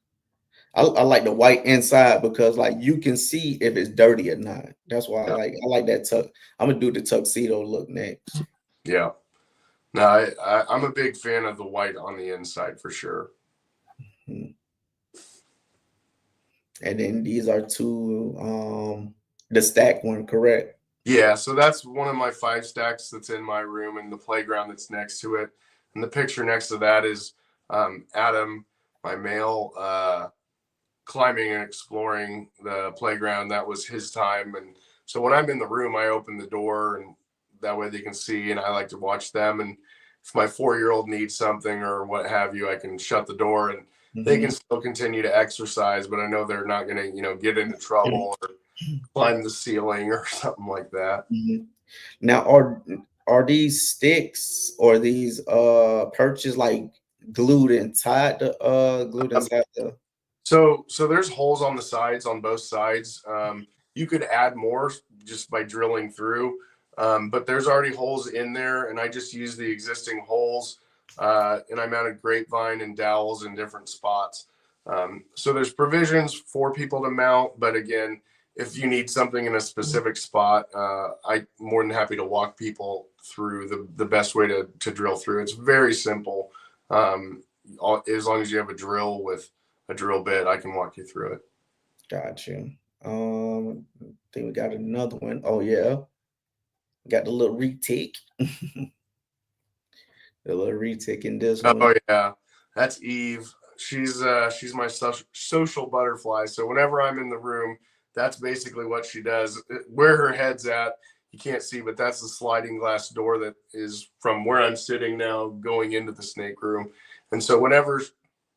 I like the white inside because like you can see if it's dirty or not. That's why I like that tuck. I'm gonna do the tuxedo look next. Yeah. No, I'm a big fan of the white on the inside for sure. And then these are 2 the stack one, correct? Yeah, so that's one of my 5 stacks that's in my room and the playground that's next to it. And the picture next to that is Adam, my male, climbing and exploring the playground. That was his time. And so when I'm in the room, I open the door and that way they can see, and I like to watch them. And if my 4-year-old needs something or what have you, I can shut the door and they can still continue to exercise, but I know they're not going to, get into trouble or climb the ceiling or something like that. Now, are these sticks or these perches like glued inside the So there's holes on the sides on both sides. You could add more just by drilling through, but there's already holes in there, and I just use the existing holes, and I mounted grapevine and dowels in different spots. So there's provisions for people to mount, but again, if you need something in a specific spot, I'm more than happy to walk people through the best way to drill through. It's very simple. As long as you have a drill with a drill bit, I can walk you through it. Got you. I think we got another one. Oh yeah, got the little retic, the little retic in this one. Oh yeah, that's Eve. She's my social butterfly. So whenever I'm in the room, that's basically what she does. Where her head's at, you can't see, but that's the sliding glass door that is from where I'm sitting now going into the snake room. And so whenever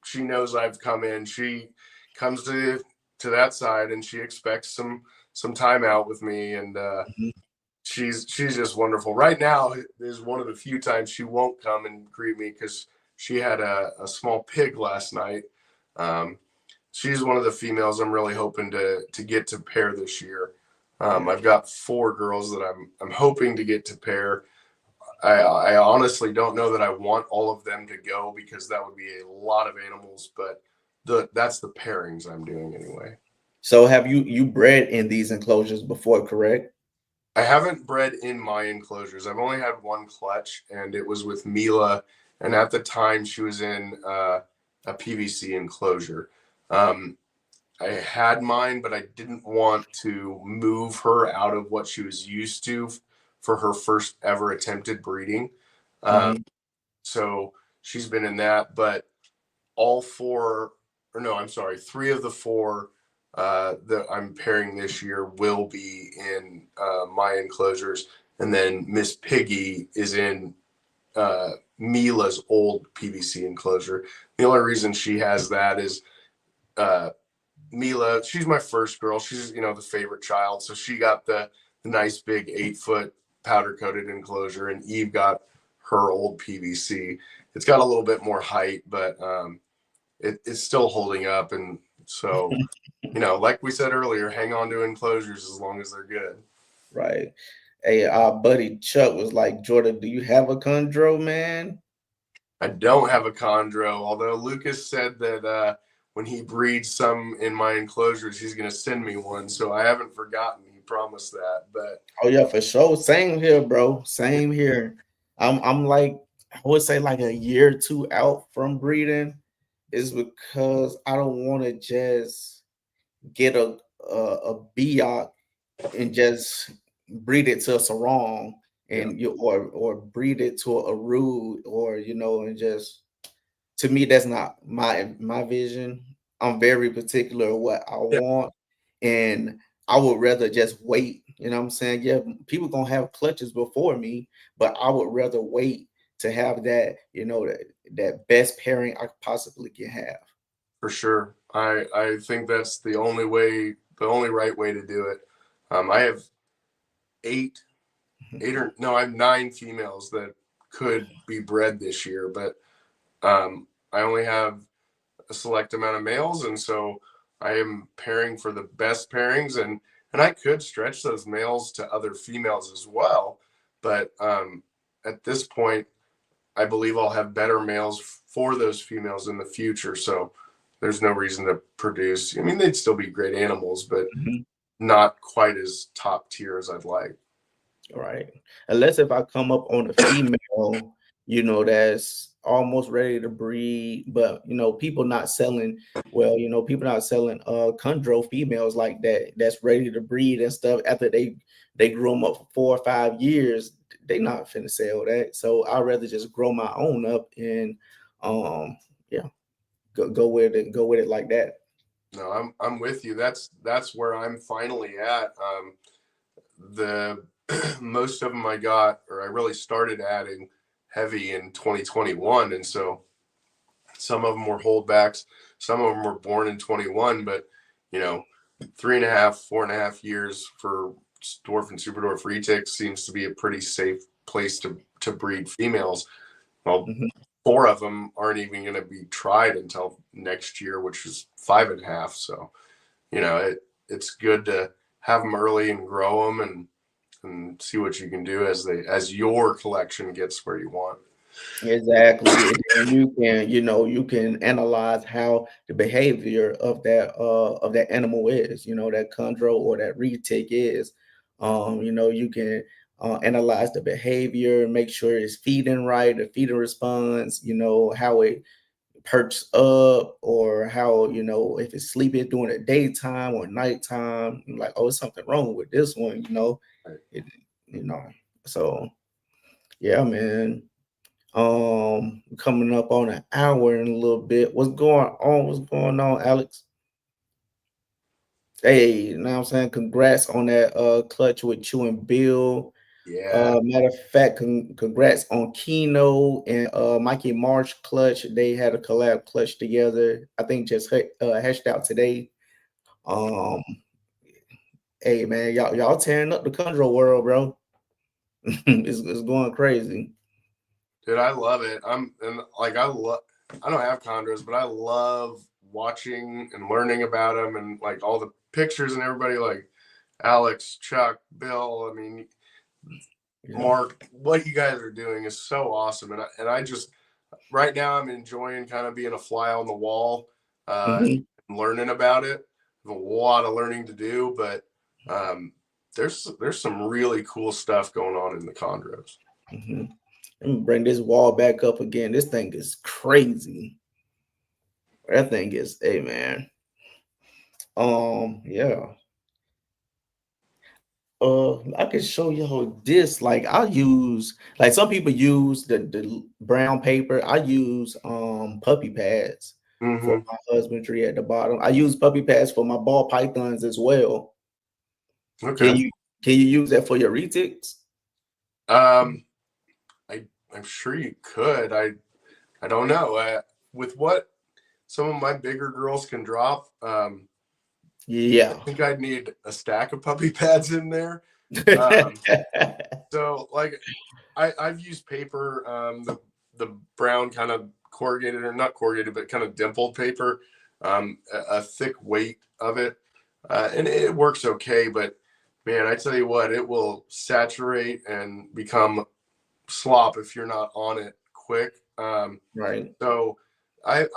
she knows I've come in, she comes to that side and she expects some time out with me. And Mhm. she's just wonderful. Right now is one of the few times she won't come and greet me because she had a small pig last night. Um, she's one of the females I'm really hoping to get to pair this year. Yeah. I've got 4 girls that I'm hoping to get to pair. I honestly don't know that I want all of them to go because that would be a lot of animals, but that's the pairings I'm doing anyway. So have you bred in these enclosures before, correct? I haven't bred in my enclosures. I've only had one clutch, and it was with Mila. And at the time, she was in a PVC enclosure. Um, I had mine, but I didn't want to move her out of what she was used to for her first ever attempted breeding. Uh, Mhm. so she's been in that, but all 4, or no, I'm sorry, 3 of the 4 that I'm pairing this year will be in my enclosures, and then Miss Piggy is in Mila's old PVC enclosure. The only reason she has that is uh, Mila. She's my first girl. She's the favorite child, so she got the nice big 8-foot powder coated enclosure, and Eve got her old PVC. It's got a little bit more height, but it's still holding up. And so, like we said earlier, hang on to enclosures as long as they're good. Right. Hey, our buddy Chuck was like, Jordan, do you have a chondro, man? I don't have a chondro, although Lucas said that when he breeds some in my enclosures, he's going to send me one. So I haven't forgotten. He promised that. But Oh yeah, for sure. Same here, bro. Same here. I'm like, I would say like a year or 2 out from breeding, is because I don't want to just get a Biak and just breed it to a sarong, yeah, and you or breed it to a rude, or and just, to me, that's not my vision. I'm very particular what I yeah, want, and I would rather just wait. You know what I'm saying? Yeah, people gonna have clutches before me, but I would rather wait to have that, that best pairing I possibly can have. for sure. I think that's the only way, the only right way to do it. I have eight, eight or no, I have 9 females that could be bred this year, but I only have a select amount of males, and so I am pairing for the best pairings, and I could stretch those males to other females as well, but at this point, I believe I'll have better males for those females in the future. So there's no reason to produce. I mean, they'd still be great animals, but Mhm. not quite as top tier as I'd like. Right. Unless if I come up on a female, that's almost ready to breed, but people not selling, well, people not selling chondro females like that that's ready to breed and stuff after they grew them up for 4 or 5 years. They not finna sell that. So I'd rather just grow my own up and yeah, go with it like that. No, I'm with you. That's where I'm finally at. The most of them I got, or I really started adding heavy in 2021, and so some of them were holdbacks, some of them were born in 21, but you know, 3.5, 4.5 years for dwarf and super dwarf retics seems to be a pretty safe place to breed females. Well, Mhm. 4 of them aren't even going to be tried until next year, which is 5.5. So, it's good to have them early and grow them and see what you can do as your collection gets where you want. Exactly. And then you can analyze how the behavior of that animal is, that chondro or that retic is. You can analyze the behavior, make sure it's feeding right, the feeding response, how it perks up, or how, if it's sleepy during the daytime or nighttime, I'm like, oh, it's something wrong with this one, it, so yeah, man. Coming up on an hour in a little bit. What's going on, Alex? Hey, you know what I'm saying? Congrats on that clutch with you and Bill. Yeah. Matter of fact, congrats on Keno and Mikey Marsh clutch. They had a collab clutch together. I think just hashed out today. Um, hey man, y'all tearing up the Chondro world, bro. It's going crazy. Dude, I love it. I don't have chondros, but I love watching and learning about them, and like all the pictures and everybody, like Alex, Chuck, Bill. I mean, Mark, what you guys are doing is so awesome. And I just, right now I'm enjoying kind of being a fly on the wall, and learning about it. There's a lot of learning to do, but there's some really cool stuff going on in the chondros. Let me bring this wall back up again. This thing is crazy. That thing is, hey man. Yeah. I can show y'all this. Like I use, like some people use the brown paper. I use puppy pads for my husbandry at the bottom. I use puppy pads for my ball pythons as well. Okay. Can you use that for your retics? I'm sure you could. I don't know. With what some of my bigger girls can drop, yeah, I think I'd need a stack of puppy pads in there. So like I've used paper, the brown kind of corrugated, or not corrugated, but kind of dimpled paper, a thick weight of it, and it works okay. But man, I tell you what, it will saturate and become slop if you're not on it quick. Right. So I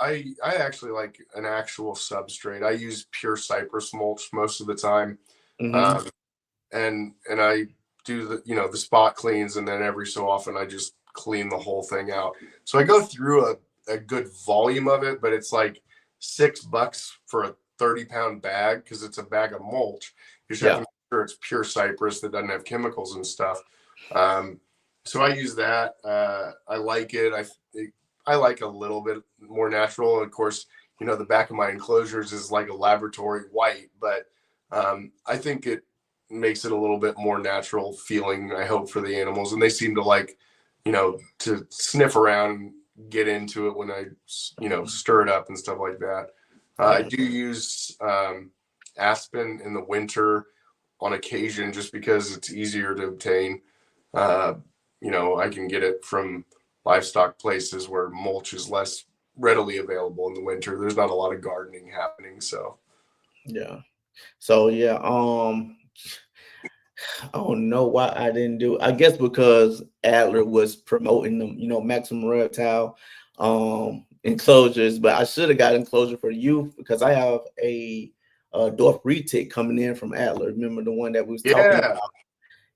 actually like an actual substrate. I use pure cypress mulch most of the time. And I do the spot cleans, and then every so often I just clean the whole thing out. So I go through a good volume of it, but it's like $6 for a 30-pound bag, because it's a bag of mulch. You just have to make sure it's pure cypress that doesn't have chemicals and stuff. So I use that. I like it. I like a little bit more natural. And of course, the back of my enclosures is like a laboratory white, but I think it makes it a little bit more natural feeling, I hope, for the animals. And they seem to like, to sniff around and get into it when I, stir it up and stuff like that. I do use aspen in the winter on occasion, just because it's easier to obtain. I can get it from livestock places where mulch is less readily available in the winter. There's not a lot of gardening happening. So yeah. I don't know why I didn't do it. I guess because Adler was promoting them, maximum reptile enclosures, but I should have got enclosure for you, because I have a dwarf retic coming in from Adler. Remember the one that we was talking about?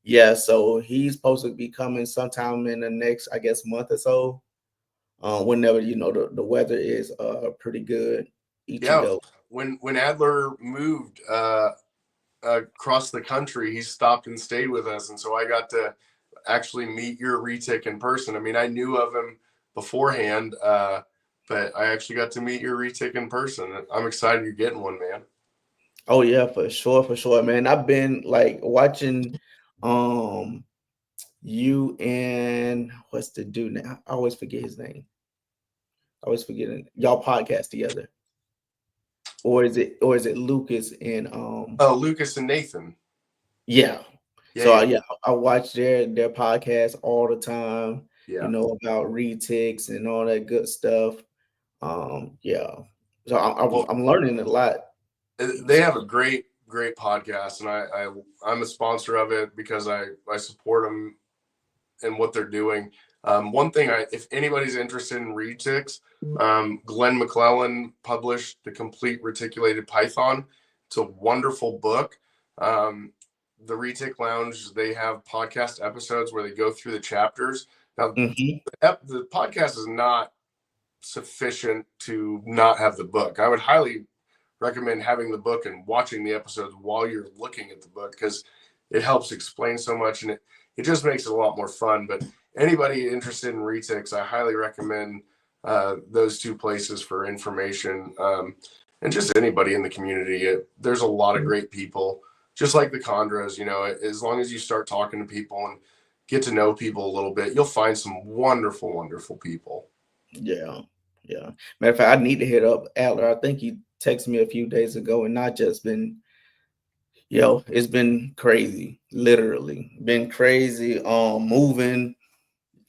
Yeah, so he's supposed to be coming sometime in the next, I guess, month or so. Whenever the weather is pretty good. When Adler moved across the country, he stopped and stayed with us, and so I got to actually meet your retic in person. I mean, I knew of him beforehand, but I actually got to meet your retic in person. I'm excited you're getting one, man. Oh yeah, for sure, man. I've been like watching you and what's the dude now? I always forget his name. I always forget it. Y'all podcast together. Or is it Lucas and Lucas and Nathan. Yeah. I watch their podcast all the time. About retics and all that good stuff. So I'm learning a lot. They have a great podcast, and I'm a sponsor of it because I support them and what they're doing. One thing, if anybody's interested in retics, Glenn McClellan published The Complete Reticulated Python. It's a wonderful book. The Retic Lounge, they have podcast episodes where they go through the chapters. Now, the podcast is not sufficient to not have the book. I would highly recommend having the book and watching the episodes while you're looking at the book, because it helps explain so much, and it just makes it a lot more fun. But anybody interested in retics, I highly recommend those two places for information, and just anybody in the community. There's a lot of great people, just like the Chondros. As long as you start talking to people and get to know people a little bit, you'll find some wonderful, wonderful people. Yeah. Matter of fact, I need to hit up Adler. I think he texted me a few days ago, and not just been, it's been crazy. Literally been crazy. Moving.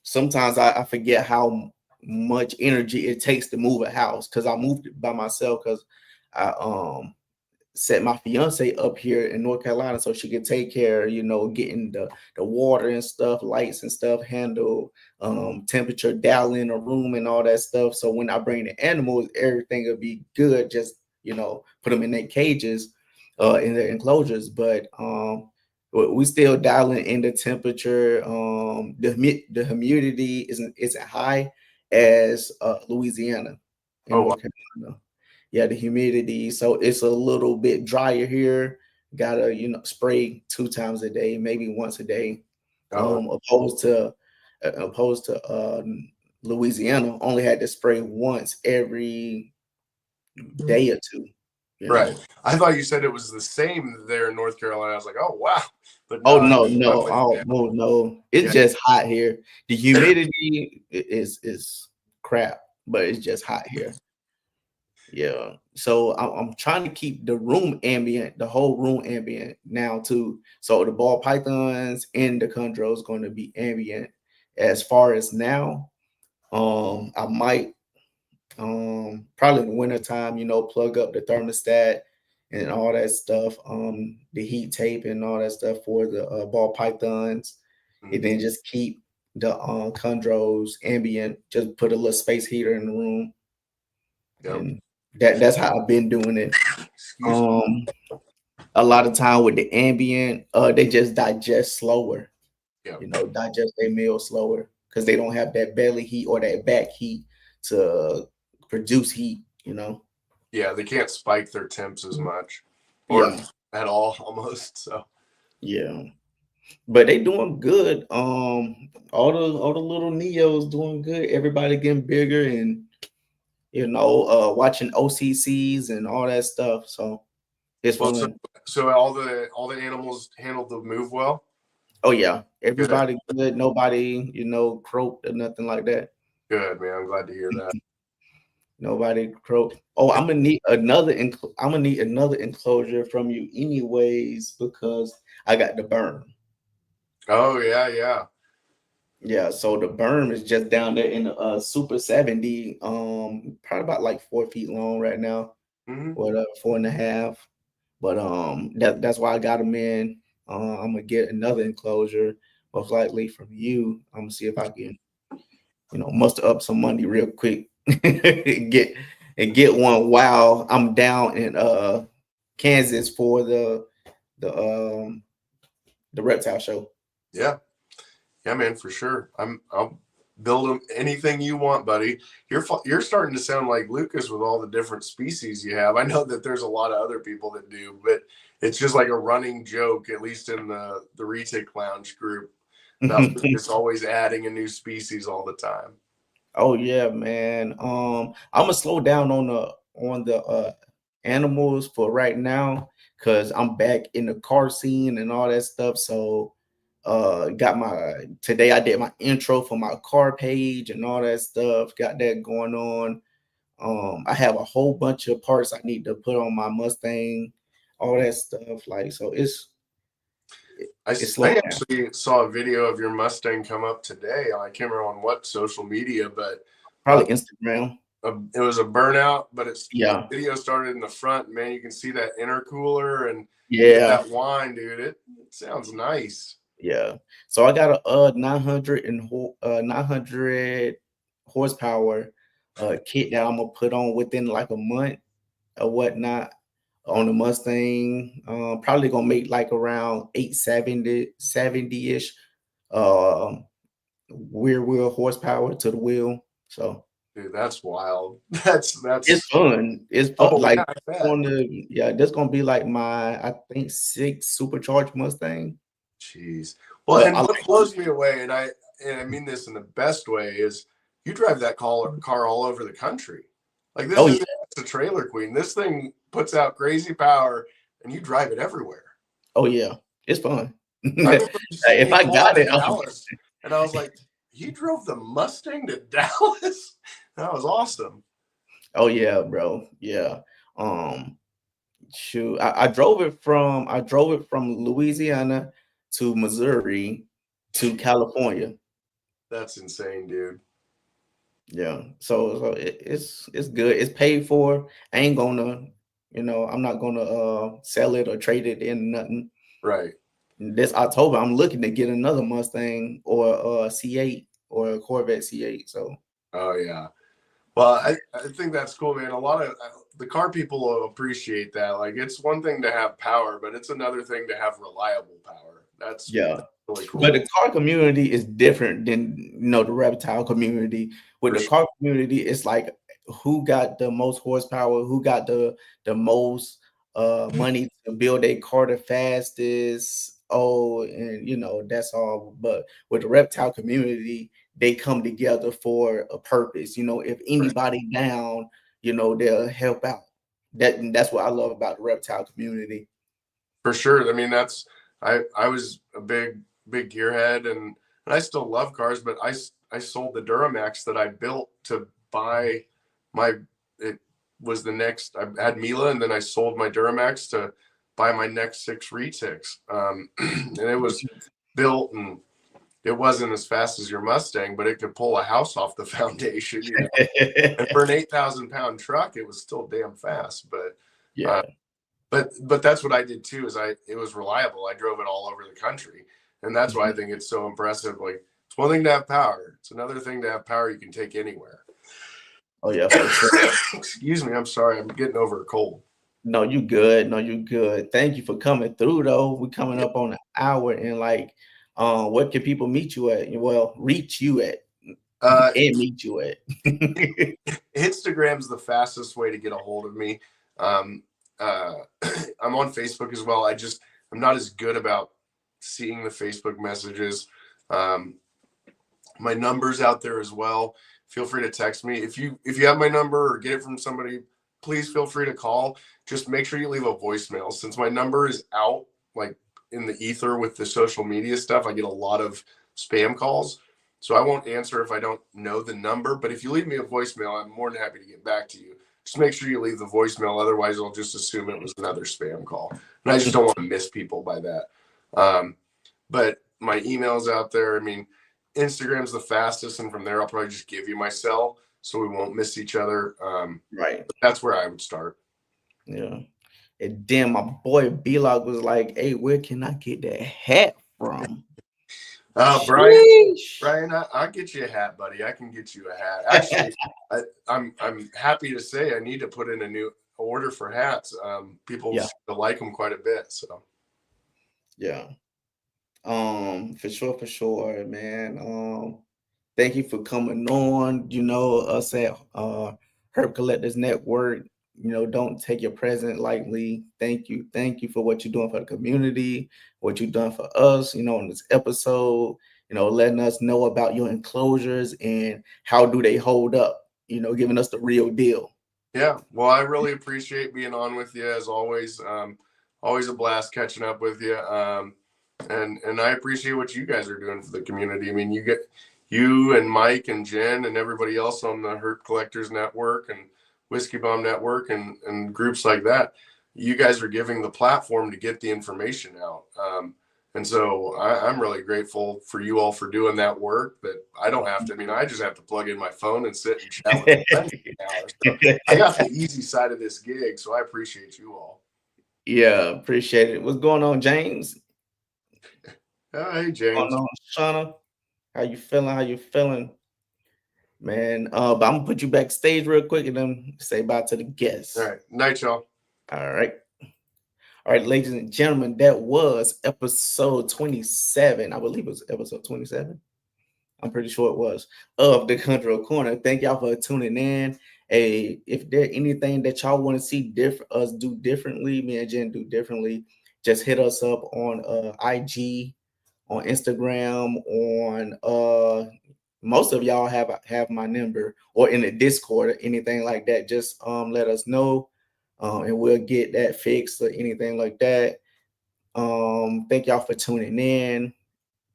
Sometimes I forget how much energy it takes to move a house, because I moved it by myself, because I set my fiance up here in North Carolina so she could take care, getting the water and stuff, lights and stuff, handle temperature, dial in a room and all that stuff. So when I bring the animals, everything will be good. Just, put them in their cages, in their enclosures. But we still dialing in the temperature. The humidity isn't high as Louisiana and Oh, North Carolina. Yeah, the humidity. So it's a little bit drier here. Gotta, spray 2 times a day, maybe once a day. Opposed to Louisiana, only had to spray once every day or 2. right. I thought you said it was the same there in North Carolina. I was like, oh wow. But Oh no, no. It's just hot here. The humidity is crap, but it's just hot here. Yeah. So I'm trying to keep the room ambient, the whole room ambient now too. So the ball pythons and the chondro is going to be ambient. As far as now, I might probably in the wintertime, plug up the thermostat and all that stuff, the heat tape and all that stuff for the ball pythons, and then just keep the chondros ambient. Just put a little space heater in the room. Yep. And that's how I've been doing it. A lot of time with the ambient, they just digest slower. Yep. Digest their meal slower, because they don't have that belly heat or that back heat to produce heat. Yeah, they can't spike their temps as much, or at all, almost. So yeah, but they doing good. All the little neos doing good. Everybody getting bigger, and watching OCCs and all that stuff. So it's fun. So all the animals handled the move well. Oh yeah, everybody good. Nobody, croaked or nothing like that. Good, man. I'm glad to hear that. Nobody croaked. Oh, I'm gonna need another enclosure from you, anyways, because I got the berm. Oh yeah. Yeah, so the berm is just down there in the Super 70, probably about like 4 feet long right now, whatever, 4.5. But that's why I got them in. I'm gonna get another enclosure, most likely from you. I'm gonna see if I can, muster up some money real quick and get one while I'm down in Kansas for the reptile show. Yeah, man, for sure. I'll build them anything you want, buddy. You're starting to sound like Lucas with all the different species you have. I know that there's a lot of other people that do, but it's just like a running joke, at least in the Retic Lounge group. It's always adding a new species all the time. Oh yeah, man. I'm gonna slow down on the animals for right now, because I'm back in the car scene and all that stuff. So today I did my intro for my car page and all that stuff. Got that going on. I have a whole bunch of parts I need to put on my Mustang, all that stuff. Like, so I actually saw a video of your Mustang come up today. I can't remember on what social media, but probably Instagram. It was a burnout, but the video started in the front. Man, you can see that intercooler and that wine, dude. It sounds nice. Yeah. So I got a 900 horsepower kit that I'm gonna put on within like a month or whatnot on the Mustang. Probably gonna make like around 70-ish rear wheel horsepower to the wheel. So Dude, that's wild. That's It's fun. It's fun. oh Like yeah, I bet. this gonna be like my, I think, 6th supercharged Mustang. Jeez. Well, But and I what like blows me away, and I mean this in the best way, is you drive that car all over the country. Like this oh yeah, isn't just a trailer queen. This thing puts out crazy power, and you drive it everywhere. oh yeah, it's fun. I remember you seeing If me I pull out got of it, Dallas, and I was like, "You drove the Mustang to Dallas? That was awesome." oh yeah, bro. Yeah. Um, shoot, I drove it from Louisiana to Missouri to California. That's insane, dude. Yeah. So it's good. It's paid for. I ain't gonna, I'm not gonna sell it or trade it in nothing. Right. This October, I'm looking to get another Mustang or a C8 or a Corvette C8. So Oh yeah. Well, I think that's cool, man. A lot of the car people will appreciate that. Like, it's one thing to have power, but it's another thing to have reliable power. That's yeah. really cool. But the car community is different than the reptile community. With For the sure. car community, it's like who got the most horsepower, who got the most money to build a car the fastest. Oh, and that's all. But with the reptile community, they come together for a purpose. If anybody down, they'll help out. That's what I love about the reptile community. For sure. I mean, I was a big gearhead, and I still love cars, but I sold the Duramax that I built to buy it was the next. I had Mila, and then I sold my Duramax to buy my next 6 retics. And it was built, and it wasn't as fast as your Mustang, but it could pull a house off the foundation. And for an 8,000-pound truck, it was still damn fast. But Yeah. but that's what I did too. It was reliable. I drove it all over the country, and that's why I think it's so impressive. Like, it's one thing to have power; it's another thing to have power you can take anywhere. Oh yeah, for sure. Excuse me. I'm sorry. I'm getting over a cold. No, you good. No, you good. Thank you for coming through though. We're coming up on an hour, and like, what can people meet you at? Well, reach you at and meet you at. Instagram's the fastest way to get a hold of me. I'm on Facebook as well. I'm not as good about seeing the Facebook messages. My number's out there as well. Feel free to text me. If you have my number or get it from somebody, please feel free to call. Just make sure you leave a voicemail. Since my number is out, like, in the ether with the social media stuff, I get a lot of spam calls. So I won't answer if I don't know the number. But if you leave me a voicemail, I'm more than happy to get back to you. Just make sure you leave the voicemail. Otherwise, I'll just assume it was another spam call. And I just don't want to miss people by that. But my email's out there. I mean, Instagram's the fastest. And from there, I'll probably just give you my cell so we won't miss each other. Right. That's where I would start. Yeah. And then my boy B-Log was like, "Hey, where can I get that hat from?" Brian, I'll get you a hat, buddy. I can get you a hat. Actually, I'm happy to say I need to put in a new order for hats. People seem to like them quite a bit. So, yeah. For sure, man. Thank you for coming on. Us at Herp Collectors Network. Don't take your present lightly. Thank you for what you're doing for the community, what you've done for us, on this episode, letting us know about your enclosures and how do they hold up, giving us the real deal. Yeah, well, I really appreciate being on with you as always. Always a blast catching up with you. And I appreciate what you guys are doing for the community. I mean, you and Mike and Jen and everybody else on the Herp Collectors Network and Whiskey Bomb Network and groups like that. You guys are giving the platform to get the information out. And so I'm really grateful for you all for doing that work that I don't have to. I mean, I just have to plug in my phone and sit and chat with friends for an hour. So I got the easy side of this gig, so I appreciate you all. Yeah, appreciate it. What's going on, James? Hey, James. What's going on, Shauna? How you feeling? Man, but I'm gonna put you backstage real quick and then say bye to the guests. All right. Night, y'all. All right, ladies and gentlemen, that was episode 27. I believe it was episode 27. I'm pretty sure it was, of the Chondro Corner. Thank y'all for tuning in. Hey, if there anything that y'all want to see us do differently, me and Jen do differently, just hit us up on IG, on Instagram, on most of y'all have my number, or in the Discord or anything like that. Just let us know, and we'll get that fixed or anything like that. Thank y'all for tuning in.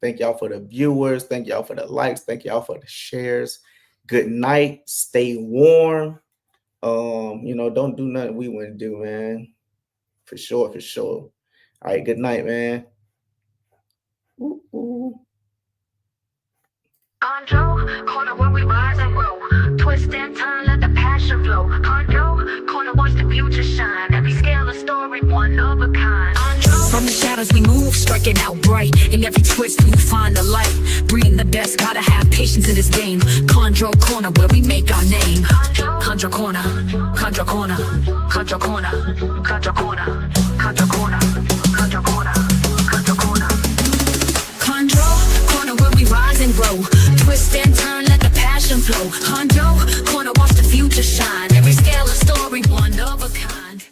Thank y'all for the viewers. Thank y'all for the likes. Thank y'all for the shares. Good night. Stay warm. Don't do nothing we wouldn't do, man. For sure, for sure. All right, good night, man. Ooh. Chondro Corner where we rise and grow. Twist and turn, let the passion flow. Chondro Corner, watch the future shine. Every scale a story, one of a kind. From the shadows we move, striking out bright. In every twist we find the light. Breeding the best, gotta have patience in this game. Chondro Corner, where we make our name. Chondro Corner, Chondro Corner, Chondro Corner, Chondro Corner, Chondro Corner, Chondro Corner, Chondro Corner. Chondro Corner, where we rise and grow. Twist and turn, let the passion flow. Chondro Corner, watch the future shine. Every scale a story, one of a kind.